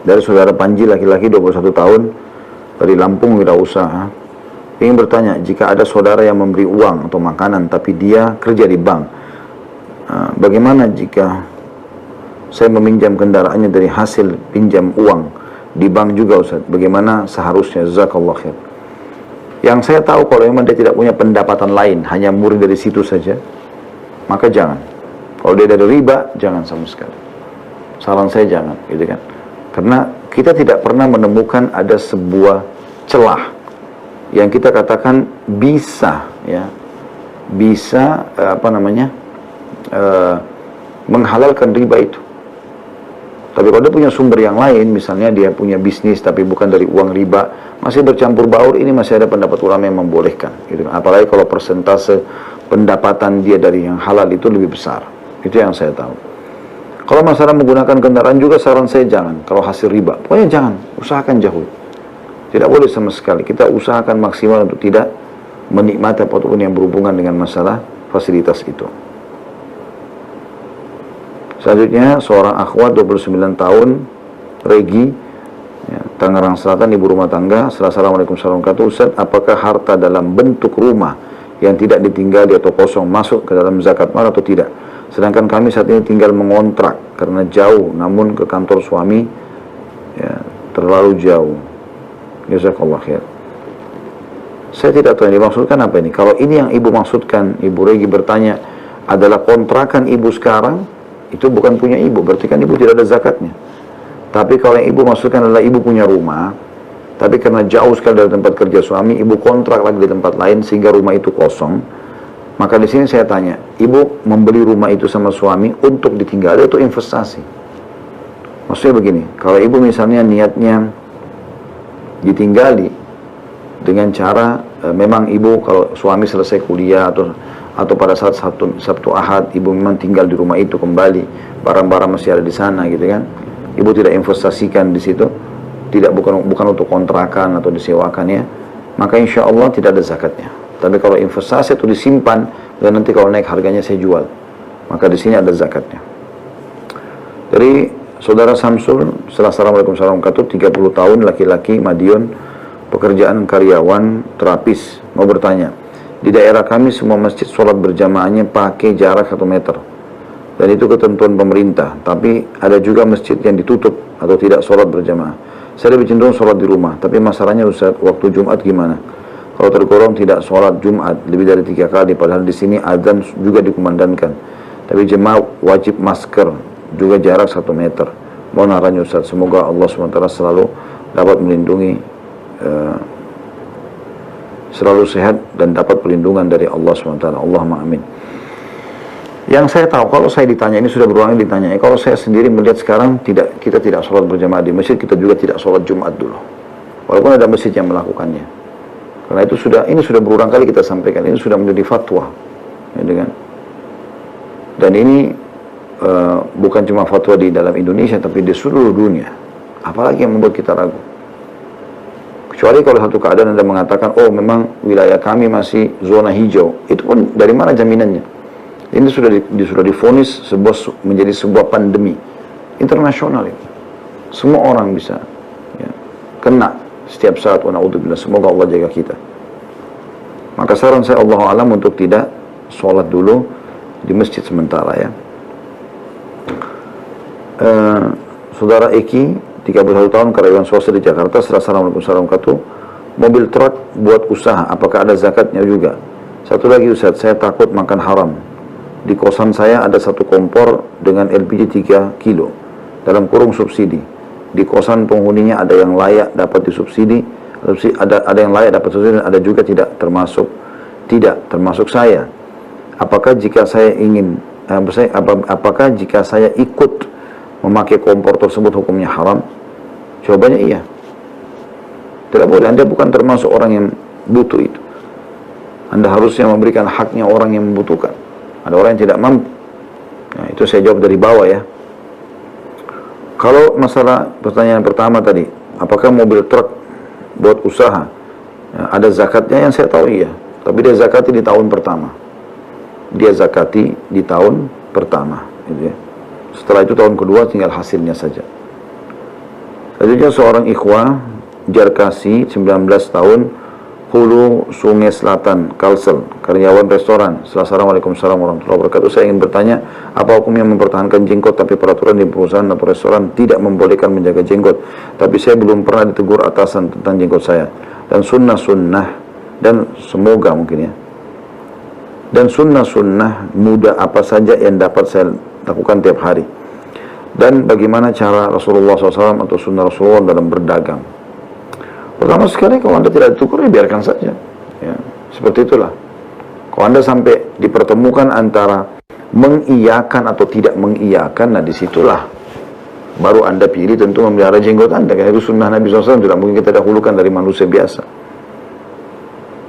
Dari saudara Panji, laki-laki 21 tahun dari Lampung, wirausaha, ingin bertanya, jika ada saudara yang memberi uang atau makanan tapi dia kerja di bank, bagaimana jika saya meminjam kendaraannya dari hasil pinjam uang di bank juga, Ustaz? Bagaimana seharusnya? Jazakallah khair. Yang saya tahu, kalau memang dia tidak punya pendapatan lain, hanya murni dari situ saja, maka jangan. Kalau dia dari riba, jangan sama sekali. Saran saya jangan, gitu kan? Karena kita tidak pernah menemukan ada sebuah celah yang kita katakan bisa, ya, bisa menghalalkan riba itu. Tapi kalau dia punya sumber yang lain, misalnya dia punya bisnis tapi bukan dari uang riba, masih bercampur baur, ini masih ada pendapat ulama yang membolehkan, gitu kan? Apalagi kalau persentase pendapatan dia dari yang halal itu lebih besar. Itu yang saya tahu. Kalau masalah menggunakan kendaraan juga, saran saya jangan. Kalau hasil riba, pokoknya jangan, usahakan jauh. Tidak boleh sama sekali. Kita usahakan maksimal untuk tidak menikmati apapun yang berhubungan dengan masalah fasilitas itu. Selanjutnya, seorang akhwat 29 tahun, Regi, ya, Tangerang Selatan, ibu rumah tangga. Assalamualaikum warahmatullahi wabarakatuh. Ustaz, apakah harta dalam bentuk rumah yang tidak ditinggali atau kosong masuk ke dalam zakat mal atau tidak? Sedangkan kami saat ini tinggal mengontrak karena jauh, namun ke kantor suami ya, terlalu jauh. Jazakallah khair. Saya tidak tahu yang dimaksudkan apa ini. Kalau ini yang ibu maksudkan, ibu Regi bertanya, adalah kontrakan ibu sekarang, itu bukan punya ibu, berarti kan ibu tidak ada zakatnya. Tapi kalau yang ibu maksudkan adalah ibu punya rumah, tapi karena jauh sekali dari tempat kerja suami, ibu kontrak lagi di tempat lain sehingga rumah itu kosong, maka di sini saya tanya, ibu membeli rumah itu sama suami untuk ditinggali atau investasi? Maksudnya begini, kalau ibu misalnya niatnya ditinggali dengan cara memang ibu kalau suami selesai kuliah atau pada saat Sabtu Ahad ibu memang tinggal di rumah itu kembali, barang-barang masih ada di sana, gitu kan? Ibu tidak investasikan di situ, bukan untuk kontrakan atau disewakan, ya, maka insya Allah tidak ada zakatnya. Tapi kalau investasi itu disimpan dan nanti kalau naik harganya saya jual, maka di sini ada zakatnya. Dari saudara Samsul, Assalamualaikum warahmatullahi wabarakatuh, 30 tahun, laki-laki, Madiun, pekerjaan karyawan terapis, mau bertanya, di daerah kami semua masjid sholat berjamaahnya pakai jarak 1 meter, dan itu ketentuan pemerintah. Tapi ada juga masjid yang ditutup atau tidak sholat berjamaah. Saya lebih cenderung sholat di rumah, tapi masalahnya Ustaz, waktu Jumat gimana? Kalau tergolong tidak sholat Jumat lebih dari 3 kali, padahal di sini azan juga dikumandangkan. Tapi jemaah wajib masker, juga jarak 1 meter. Mohon arahannya Ustaz, semoga Allah SWT selalu dapat melindungi, selalu sehat dan dapat perlindungan dari Allah SWT. Allahumma amin. Yang saya tahu, kalau saya ditanya, ini sudah berulang kali ditanya, kalau saya sendiri melihat sekarang kita tidak sholat berjamaah di masjid, kita juga tidak sholat Jumat dulu. Walaupun ada masjid yang melakukannya. Karena itu ini sudah berulang kali kita sampaikan, ini sudah menjadi fatwa, ya, dan ini bukan cuma fatwa di dalam Indonesia, tapi di seluruh dunia. Apalagi yang membuat kita ragu? Kecuali kalau satu keadaan Anda mengatakan, oh memang wilayah kami masih zona hijau, itu pun dari mana jaminannya? Ini sudah divonis menjadi sebuah pandemi internasional ini. Semua orang bisa, ya, kena setiap saat, wa na'udzubillah, semoga Allah jaga kita. Maka saran saya, Allah alam, untuk tidak sholat dulu di masjid sementara, ya. Saudara Eki, 31 tahun, karyawan swasta di Jakarta. Assalamualaikum warahmatullahi wabarakatuh. Mobil truk buat usaha, apakah ada zakatnya juga? Satu lagi Ustaz, saya takut makan haram. Di kosan saya ada satu kompor dengan LPG 3 kilo dalam kurung subsidi. Di kosan penghuninya ada yang layak dapat disubsidi, ada yang layak dapat subsidi, ada juga tidak termasuk saya. Apakah jika saya ikut memakai kompor tersebut hukumnya haram? Jawabannya iya. Tidak boleh, Anda bukan termasuk orang yang butuh itu. Anda harusnya memberikan haknya orang yang membutuhkan. Ada orang yang tidak mampu. Nah, itu saya jawab dari bawah, ya. Kalau masalah pertanyaan pertama tadi, apakah mobil truk buat usaha, ya, ada zakatnya? Yang saya tahu iya, tapi dia zakati di tahun pertama. gitu ya. Setelah itu tahun kedua tinggal hasilnya saja. Selanjutnya seorang ikhwah Jarkasi 19 tahun, Hulu Sungai Selatan, Kalsel, karyawan restoran. Assalamualaikum warahmatullahi wabarakatuh. Saya ingin bertanya, apa hukumnya mempertahankan jenggot tapi peraturan di perusahaan atau restoran tidak membolehkan menjaga jenggot? Tapi saya belum pernah ditegur atasan tentang jenggot saya. Dan sunnah-sunnah, dan semoga mungkin ya, dan sunnah-sunnah muda apa saja yang dapat saya lakukan tiap hari. Dan bagaimana cara Rasulullah SAW atau sunnah Rasulullah dalam berdagang. Pertama sekali, kalau Anda tidak ditegur, ya biarkan saja. Ya, seperti itulah. Kalau Anda sampai dipertemukan antara mengiyakan atau tidak mengiyakan, nah disitulah baru Anda pilih tentu memelihara jenggot Anda. Karena itu sunnah Nabi SAW, tidak mungkin kita dahulukan dari manusia biasa.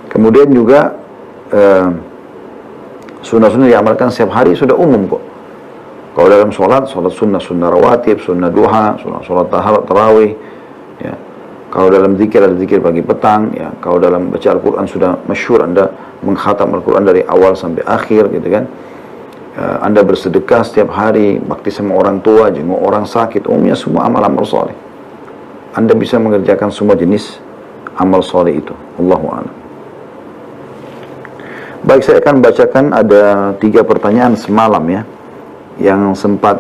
Kemudian juga sunnah-sunnah diamalkan setiap hari sudah umum kok. Kalau dalam sholat sunnah rawatib, sunnah duha, sholat tarawih, ya. Kalau dalam zikir ada zikir pagi petang, ya. Kalau dalam baca Al-Quran sudah masyhur Anda mengkhatam Al-Quran dari awal sampai akhir, gitu kan. Anda bersedekah setiap hari, bakti sama orang tua, jenguk orang sakit, umumnya semua amal-amal soleh. Anda bisa mengerjakan semua jenis amal soleh itu. Allahu a'lam. Baik, saya akan bacakan ada 3 pertanyaan semalam ya, yang sempat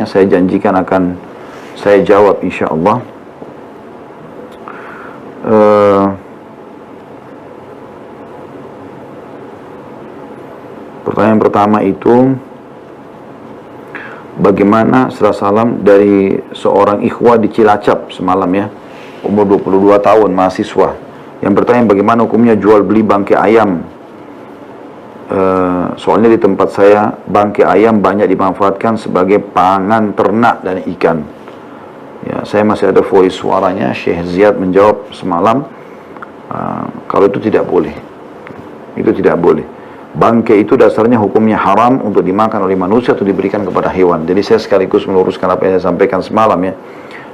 saya janjikan akan saya jawab insyaallah. Pertanyaan pertama itu, bagaimana setelah salam dari seorang ikhwah di Cilacap semalam ya, umur 22 tahun, mahasiswa, yang bertanya bagaimana hukumnya jual beli bangkai ayam. Soalnya di tempat saya bangkai ayam banyak dimanfaatkan sebagai pangan ternak dan ikan. Ya, saya masih ada voice suaranya. Syekh Ziyad menjawab semalam, kalau itu tidak boleh. Itu tidak boleh. Bangkai itu dasarnya hukumnya haram untuk dimakan oleh manusia atau diberikan kepada hewan. Jadi saya sekaligus meluruskan apa yang saya sampaikan semalam ya.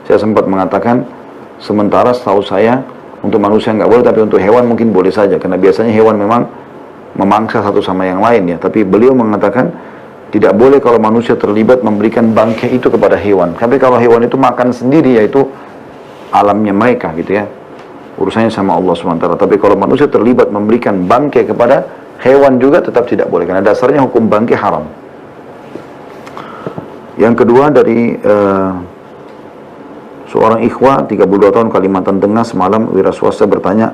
Saya sempat mengatakan, sementara setahu saya untuk manusia nggak boleh, tapi untuk hewan mungkin boleh saja. Karena biasanya hewan memang memangsa satu sama yang lain ya. Tapi beliau mengatakan tidak boleh kalau manusia terlibat memberikan bangkai itu kepada hewan. Tapi kalau hewan itu makan sendiri, yaitu alamnya mereka gitu ya, urusannya sama Allah SWT. Tapi kalau manusia terlibat memberikan bangkai kepada hewan juga tetap tidak boleh, karena dasarnya hukum bangkai haram. Yang kedua dari seorang ikhwah 32 tahun, Kalimantan Tengah, semalam wira swasta bertanya,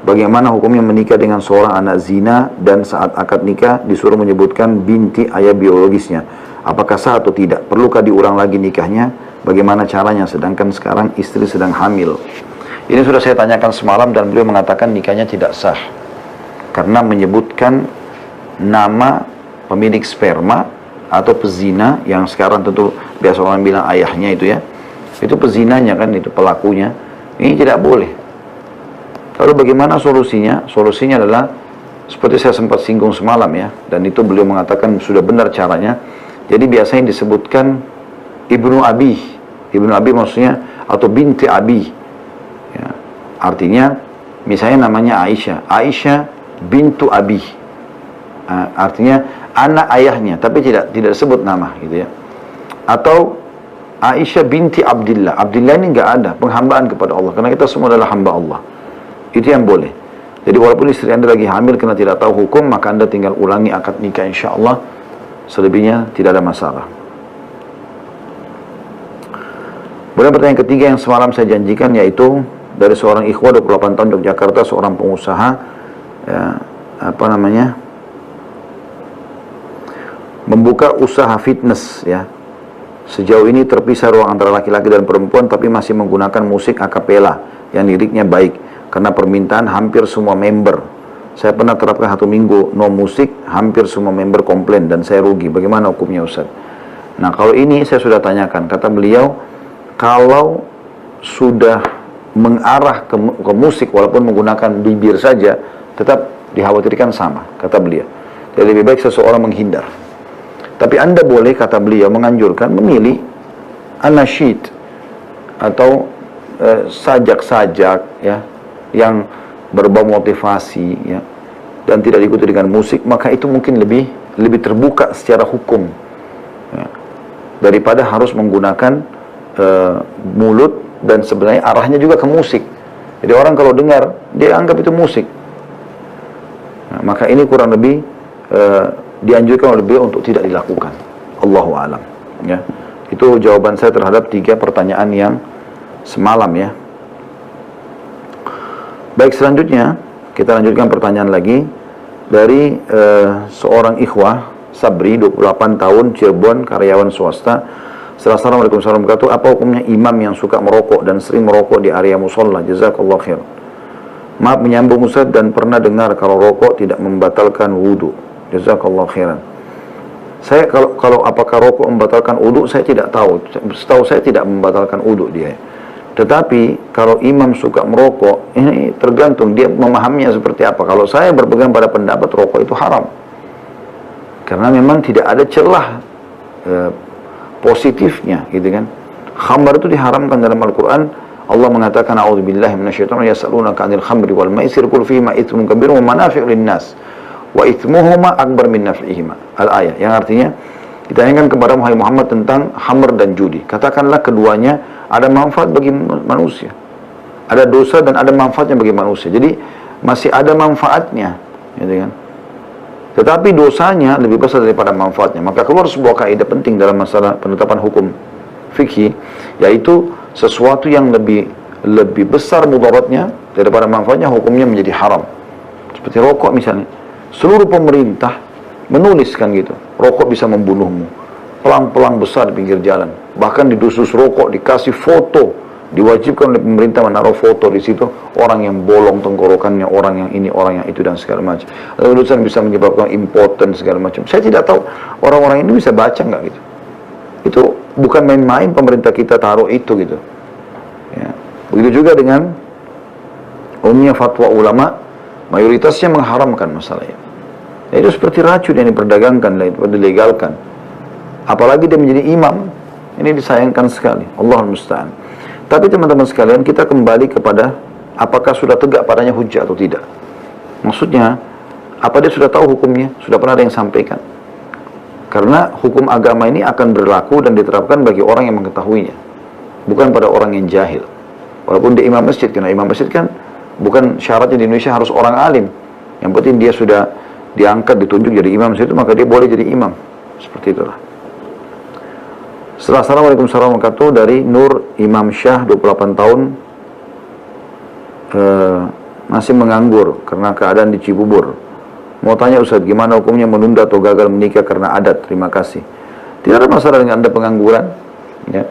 bagaimana hukumnya menikah dengan seorang anak zina dan saat akad nikah disuruh menyebutkan binti ayah biologisnya. Apakah sah atau tidak? Perlukah diulang lagi nikahnya? Bagaimana caranya? Sedangkan sekarang istri sedang hamil. Ini sudah saya tanyakan semalam dan beliau mengatakan nikahnya tidak sah. Karena menyebutkan nama pemilik sperma atau pezina, yang sekarang tentu biasa orang bilang ayahnya itu ya. Itu pezinanya kan, itu pelakunya. Ini tidak boleh. Lalu bagaimana solusinya? Solusinya adalah seperti saya sempat singgung semalam ya, dan itu beliau mengatakan sudah benar caranya. Jadi biasanya disebutkan Ibnu Abi. Ibnu Abi maksudnya atau binti Abi ya. Artinya misalnya namanya Aisyah, Aisyah bintu Abi, artinya anak ayahnya, tapi tidak disebut nama gitu ya. Atau Aisyah binti Abdillah. Abdillah ini nggak ada, penghambaan kepada Allah, karena kita semua adalah hamba Allah. Itu yang boleh. Jadi walaupun istri Anda lagi hamil karena tidak tahu hukum, maka Anda tinggal ulangi akad nikah insyaallah. Selebihnya tidak ada masalah. Kemudian pertanyaan ketiga yang semalam saya janjikan, yaitu dari seorang ikhwah 28 tahun Yogyakarta, seorang pengusaha ya, membuka usaha fitness ya. Sejauh ini terpisah ruang antara laki-laki dan perempuan, tapi masih menggunakan musik akapela yang liriknya baik. Karena permintaan hampir semua member. Saya pernah terapkan 1 minggu no musik, hampir semua member komplain dan saya rugi. Bagaimana hukumnya Ustaz? Nah, kalau ini saya sudah tanyakan. Kata beliau, kalau sudah mengarah ke musik walaupun menggunakan bibir saja, tetap dikhawatirkan sama, kata beliau. Jadi lebih baik seseorang menghindar. Tapi Anda boleh, kata beliau, menganjurkan memilih anasyid atau sajak-sajak ya, yang berbau motivasi ya, dan tidak diikuti dengan musik, maka itu mungkin lebih terbuka secara hukum. daripada harus menggunakan mulut, dan sebenarnya arahnya juga ke musik. Jadi orang kalau dengar, dia anggap itu musik. Nah, maka ini kurang lebih dianjurkan oleh beliau untuk tidak dilakukan. Allahu a'lam. Ya. Itu jawaban saya terhadap 3 pertanyaan yang semalam ya. Baik, selanjutnya kita lanjutkan pertanyaan lagi dari seorang ikhwah, Sabri, 28 tahun, Cirebon, karyawan swasta. Assalamualaikum warahmatullahi wabarakatuh. Apa hukumnya imam yang suka merokok dan sering merokok di area musola? Jazakallah khair. Maaf menyambung Ustaz, dan pernah dengar kalau rokok tidak membatalkan wudu. Jazakallah khairan. Saya kalau apakah rokok membatalkan wudu, saya tidak tahu. Setahu saya tidak membatalkan wudu dia. Tetapi kalau imam suka merokok, ini tergantung dia memahaminya seperti apa. Kalau saya berpegang pada pendapat rokok itu haram, karena memang tidak ada celah positifnya, gitu kan. Khamr itu diharamkan dalam Al-Quran. Allah mengatakan, a'udzubillahi minasyaitonir rajim, yas'alunaka 'anil khamri wal maisir qul fihima itsmun kabirun wa manafi'u lin-nas wa itsmuhuma akbar min naf'ihima. Al-ayat, yang artinya ditanyakan kepada Muhammad tentang khamr dan judi. Katakanlah keduanya ada manfaat bagi manusia. Ada dosa dan ada manfaatnya bagi manusia. Jadi masih ada manfaatnya, gitu kan. Tetapi dosanya lebih besar daripada manfaatnya. Maka keluar sebuah kaidah penting dalam masalah penetapan hukum fikih, yaitu sesuatu yang lebih besar mudaratnya daripada manfaatnya, hukumnya menjadi haram. Seperti rokok misalnya. Seluruh pemerintah menuliskan gitu, rokok bisa membunuhmu. Pelang-pelang besar di pinggir jalan. Bahkan di dusus rokok dikasih foto, diwajibkan oleh pemerintah menaruh foto di situ, orang yang bolong tenggorokannya, orang yang ini, orang yang itu, dan segala macam. Lalu tulisan bisa menyebabkan impoten segala macam. Saya tidak tahu orang-orang ini bisa baca nggak gitu. Itu bukan main-main pemerintah kita taruh itu gitu. Ya. Begitu juga dengan umumnya fatwa ulama, mayoritasnya mengharamkan masalah ini. Ya, itu seperti racun yang diperdagangkan dan dilegalkan. Apalagi dia menjadi imam, ini disayangkan sekali. Allahul musta'an. Tapi teman-teman sekalian, kita kembali kepada apakah sudah tegak padanya hujjah atau tidak. Maksudnya, apa dia sudah tahu hukumnya? Sudah pernah ada yang sampaikan? Karena hukum agama ini akan berlaku dan diterapkan bagi orang yang mengetahuinya, bukan pada orang yang jahil. Walaupun dia imam masjid, karena imam masjid kan bukan syaratnya di Indonesia harus orang alim. Yang penting dia sudah diangkat, ditunjuk jadi imam masjid, maka dia boleh jadi imam. Seperti itulah. Assalamualaikum warahmatullahi wabarakatuh. Dari Nur Imam Syah, 28 tahun, masih menganggur karena keadaan di Cibubur. Mau tanya Ustaz, gimana hukumnya menunda atau gagal menikah karena adat? Terima kasih. Tidak ada masalah dengan Anda pengangguran, ya.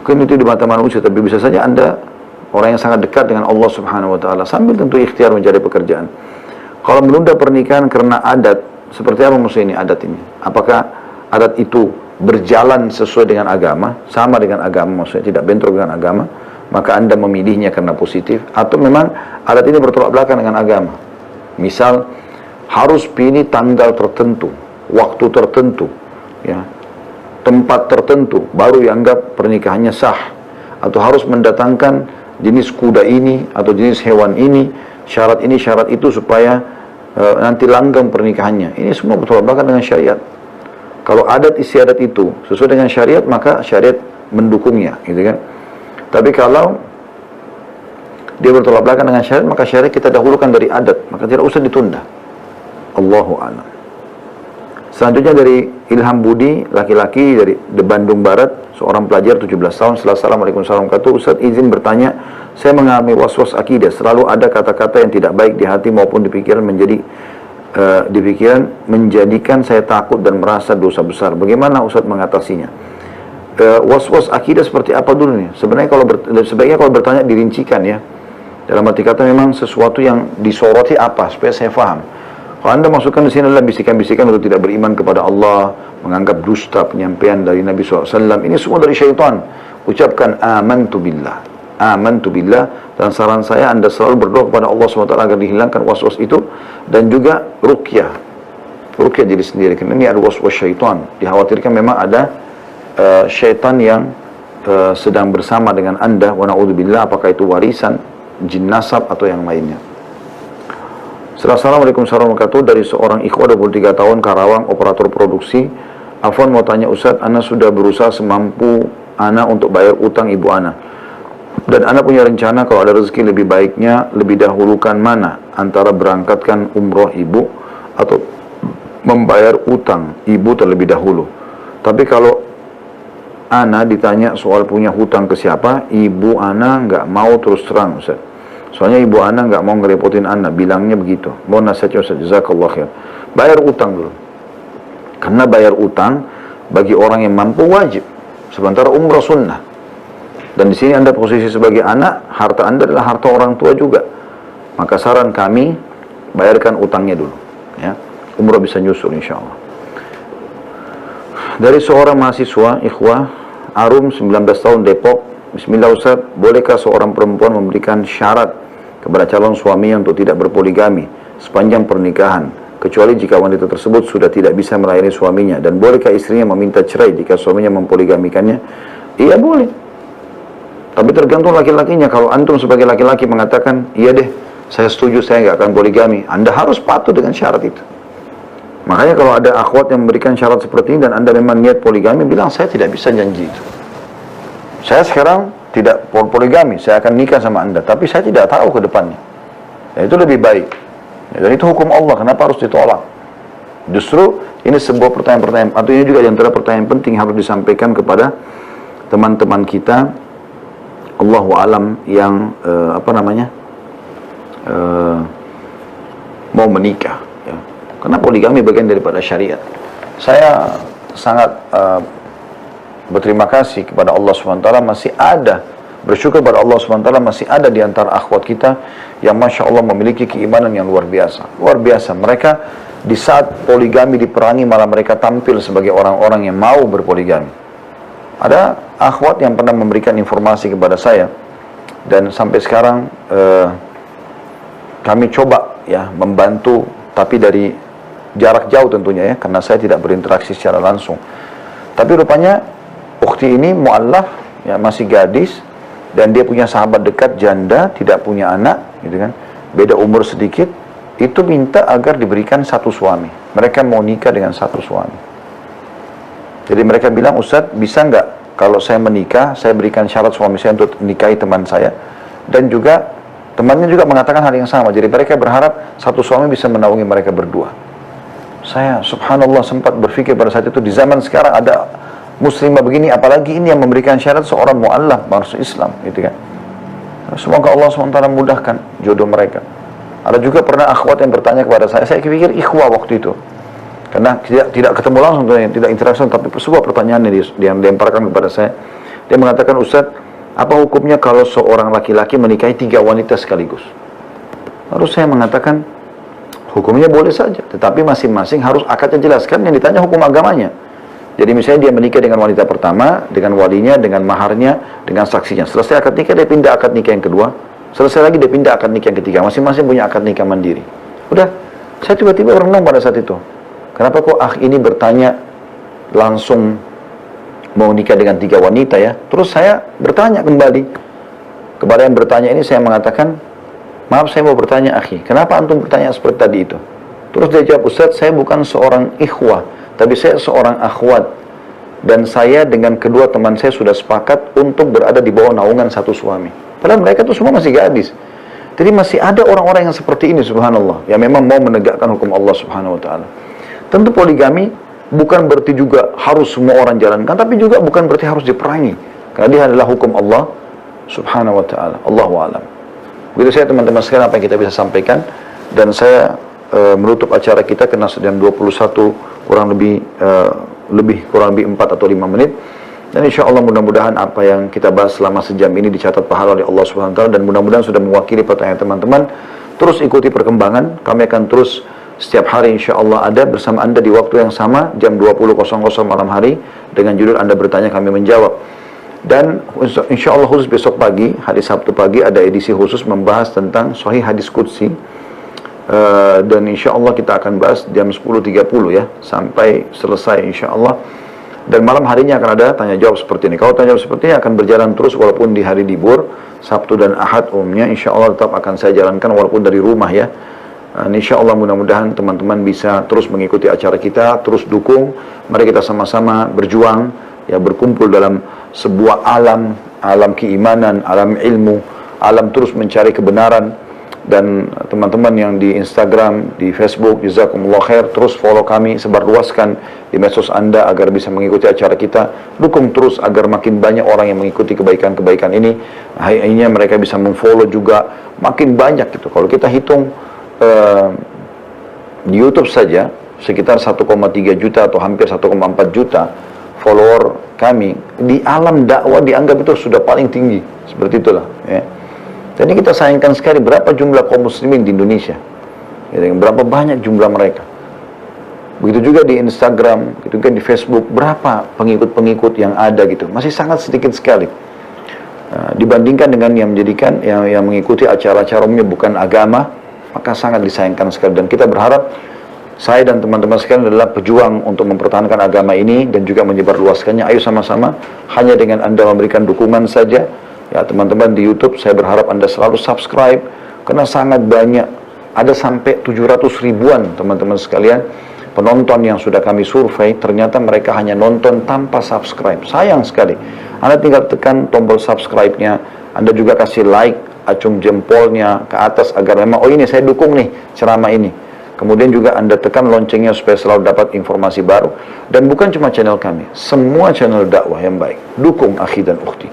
Mungkin itu di mata manusia, tapi bisa saja Anda orang yang sangat dekat dengan Allah Subhanahu wa Ta'ala, sambil tentu ikhtiar mencari pekerjaan. Kalau menunda pernikahan karena adat, seperti apa maksudnya ini adat ini? Apakah adat itu berjalan sesuai dengan agama, sama dengan agama, maksudnya tidak bentrok dengan agama, maka Anda memilihnya karena positif, atau memang adat ini bertolak belakang dengan agama? Misal, harus pilih tanggal tertentu, waktu tertentu, ya, tempat tertentu, baru dianggap pernikahannya sah, atau harus mendatangkan jenis kuda ini, atau jenis hewan ini, syarat itu supaya nanti langgeng pernikahannya. Ini semua bertolak belakang dengan syariat. Kalau adat istiadat itu sesuai dengan syariat, maka syariat mendukungnya, gitu kan. Tapi kalau dia bertolak belakang dengan syariat, maka syariat kita dahulukan dari adat, maka tidak usah ditunda. Allahu a'lam. Selanjutnya dari Ilham Budi, laki-laki dari Bandung Barat, seorang pelajar 17 tahun. Assalamualaikum warahmatullahi wabarakatuh. Ustaz, izin bertanya, saya mengalami was-was akidah. Selalu ada kata-kata yang tidak baik di hati maupun di pikiran menjadikan saya takut dan merasa dosa besar. Bagaimana Ustaz mengatasinya? Was-was akidah seperti apa dulu nih? Sebaiknya kalau bertanya dirincikan ya. Dalam arti kata memang sesuatu yang disoroti apa supaya saya faham. Kalau Anda masukkan di sini adalah bisikan-bisikan untuk tidak beriman kepada Allah, menganggap dusta penyampaian dari Nabi SAW, ini semua dari syaitan. Ucapkan amantu billah, dan saran saya Anda selalu berdoa kepada Allah SWT agar dihilangkan was-was itu, dan juga ruqyah diri sendiri, karena ini ada was-was syaitan. Dikhawatirkan memang ada syaitan yang sedang bersama dengan Anda, wa na'udzubillah, apakah itu warisan, jin nasab atau yang lainnya. Assalamualaikum warahmatullahi wabarakatuh. Dari seorang ikhwah 23 tahun, Karawang, operator produksi, Afwan mau tanya Ustaz, Ana sudah berusaha semampu Ana untuk bayar utang ibu Ana. Dan Ana punya rencana kalau ada rezeki lebih baiknya lebih dahulukan mana antara berangkatkan umroh ibu atau membayar utang ibu terlebih dahulu. Tapi kalau Ana ditanya soal punya hutang ke siapa, ibu Ana nggak mau terus terang Ustaz. Soalnya ibu Ana nggak mau ngerepotin Ana, bilangnya begitu. Mohon nasihatnya Ustaz, jazakallah khair. Bayar utang dulu. Karena bayar utang bagi orang yang mampu wajib. Sementara umrah sunnah. Dan di sini Anda posisi sebagai anak, harta Anda adalah harta orang tua juga. Maka saran kami, bayarkan utangnya dulu. Ya. Umrah bisa nyusul insya Allah. Dari seorang mahasiswa, ikhwah, Arum 19 tahun Depok. Bismillah Ustaz, bolehkah seorang perempuan memberikan syarat kepada calon suaminya untuk tidak berpoligami sepanjang pernikahan, kecuali jika wanita tersebut sudah tidak bisa melayani suaminya? Dan bolehkah istrinya meminta cerai jika suaminya mempoligamikannya? Iya boleh. Tapi tergantung laki-lakinya. Kalau antum sebagai laki-laki mengatakan, iya deh, saya setuju, saya nggak akan poligami, Anda harus patuh dengan syarat itu. Makanya kalau ada akhwat yang memberikan syarat seperti ini dan Anda memang niat poligami, bilang saya tidak bisa janji itu. Saya sekarang tidak poligami, saya akan nikah sama Anda, tapi saya tidak tahu ke depannya. Ya, itu lebih baik. Ya, dan itu hukum Allah, kenapa harus ditolak? Justru ini sebuah pertanyaan-pertanyaan, atau ini juga di antara pertanyaan penting harus disampaikan kepada teman-teman kita, Allahu alam, yang mau menikah. Ya. Karena poligami bagian daripada syariat. Saya sangat berterima kasih kepada Allah SWT, masih ada, bersyukur kepada Allah SWT, masih ada di antara akhwat kita yang Masya Allah memiliki keimanan yang luar biasa. Luar biasa. Mereka di saat poligami diperangi malah mereka tampil sebagai orang-orang yang mau berpoligami. Ada akhwat yang pernah memberikan informasi kepada saya, dan sampai sekarang kami coba ya membantu, tapi dari jarak jauh tentunya ya, karena saya tidak berinteraksi secara langsung. Tapi rupanya ukhti ini mu'allaf, ya, masih gadis, dan dia punya sahabat dekat janda, tidak punya anak, gitu kan, beda umur sedikit, itu minta agar diberikan satu suami. Mereka mau nikah dengan satu suami. Jadi mereka bilang, Ustadz, bisa nggak kalau saya menikah, saya berikan syarat suami saya untuk nikahi teman saya, dan juga temannya juga mengatakan hal yang sama. Jadi mereka berharap satu suami bisa menaungi mereka berdua. Saya subhanallah sempat berpikir pada saat itu, di zaman sekarang ada muslimah begini, apalagi ini yang memberikan syarat seorang mu'allaf, bangsa Islam, gitu kan. Semoga Allah SWT mudahkan jodoh mereka. Ada juga pernah akhwat yang bertanya kepada saya pikir ikhwah waktu itu, karena tidak ketemu langsung, tidak interaksi, tapi sebuah pertanyaan yang dilemparkan kepada saya. Dia mengatakan, Ustadz, apa hukumnya kalau seorang laki-laki menikahi 3 wanita sekaligus? Lalu saya mengatakan, hukumnya boleh saja, tetapi masing-masing harus akadnya jelaskan, yang ditanya hukum agamanya. Jadi misalnya dia menikah dengan wanita pertama, dengan walinya, dengan maharnya, dengan saksinya. Selesai akad nikah, dia pindah akad nikah yang kedua. Selesai lagi, dia pindah akad nikah yang ketiga. Masing-masing punya akad nikah mandiri. Udah, saya tiba-tiba renung pada saat itu. Kenapa kok ini bertanya langsung mau nikah dengan 3 wanita ya? Terus saya bertanya kembali. Kepada yang bertanya ini saya mengatakan, maaf saya mau bertanya akhi, kenapa antum bertanya seperti tadi itu? Terus dia jawab, Ustadz, saya bukan seorang ikhwah, tapi saya seorang akhwat, dan saya dengan kedua teman saya sudah sepakat untuk berada di bawah naungan satu suami. Padahal mereka itu semua masih gadis. Jadi masih ada orang-orang yang seperti ini, subhanallah, yang memang mau menegakkan hukum Allah subhanahu wa ta'ala. Tentu poligami bukan berarti juga harus semua orang jalankan, tapi juga bukan berarti harus diperangi, karena dia adalah hukum Allah subhanahu wa ta'ala. Allahu a'lam. Begitu saya teman-teman sekalian apa yang kita bisa sampaikan, dan saya menutup acara kita karena jam 21 kurang lebih 4 atau 5 menit, dan insya Allah mudah-mudahan apa yang kita bahas selama sejam ini dicatat pahala oleh Allah Subhanahu wa taala, dan mudah-mudahan sudah mewakili pertanyaan teman-teman. Terus ikuti perkembangan, kami akan terus setiap hari insya Allah ada bersama Anda di waktu yang sama, jam 20.00 malam hari, dengan judul Anda bertanya kami menjawab. Dan insya Allah khusus besok pagi, hari Sabtu pagi, ada edisi khusus membahas tentang Sahih Hadis Qudsi. Dan insya Allah kita akan bahas jam 10.30 ya, sampai selesai insya Allah. Dan malam harinya akan ada tanya jawab seperti ini. Kalau tanya jawab seperti ini akan berjalan terus walaupun di hari libur, Sabtu dan Ahad umumnya insya Allah tetap akan saya jalankan walaupun dari rumah ya. Insya Allah mudah-mudahan teman-teman bisa terus mengikuti acara kita, terus dukung. Mari kita sama-sama berjuang, ya, berkumpul dalam sebuah alam keimanan, alam ilmu, alam terus mencari kebenaran. Dan teman-teman yang di Instagram, di Facebook, jazakumullah khair, terus follow kami, sebarluaskan di medsos Anda agar bisa mengikuti acara kita. Dukung terus agar makin banyak orang yang mengikuti kebaikan-kebaikan ini. Akhirnya mereka bisa memfollow juga makin banyak gitu. Kalau kita hitung di YouTube saja sekitar 1,3 juta atau hampir 1,4 juta follower kami, di alam dakwah dianggap itu sudah paling tinggi, seperti itulah, ya. Jadi kita sayangkan sekali berapa jumlah kaum muslimin di Indonesia, ya, berapa banyak jumlah mereka. Begitu juga di Instagram, gitu kan, di Facebook, berapa pengikut-pengikut yang ada gitu, masih sangat sedikit sekali. Dibandingkan dengan yang menjadikan yang mengikuti acara-acara umumnya bukan agama, maka sangat disayangkan sekali. Dan kita berharap, saya dan teman-teman sekalian adalah pejuang untuk mempertahankan agama ini dan juga menyebarluaskannya. Ayo sama-sama, hanya dengan Anda memberikan dukungan saja. Ya, teman-teman di YouTube, saya berharap Anda selalu subscribe, karena sangat banyak, ada sampai 700 ribuan teman-teman sekalian penonton yang sudah kami survei, ternyata mereka hanya nonton tanpa subscribe. Sayang sekali. Anda tinggal tekan tombol subscribe-nya, Anda juga kasih like, acung jempolnya ke atas agar memang, oh ini saya dukung nih ceramah ini. Kemudian juga Anda tekan loncengnya supaya selalu dapat informasi baru. Dan bukan cuma channel kami, semua channel dakwah yang baik. Dukung akhi dan ukhti.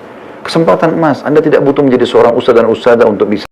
Kesempatan emas, Anda tidak butuh menjadi seorang ustaz dan ustazah untuk bisa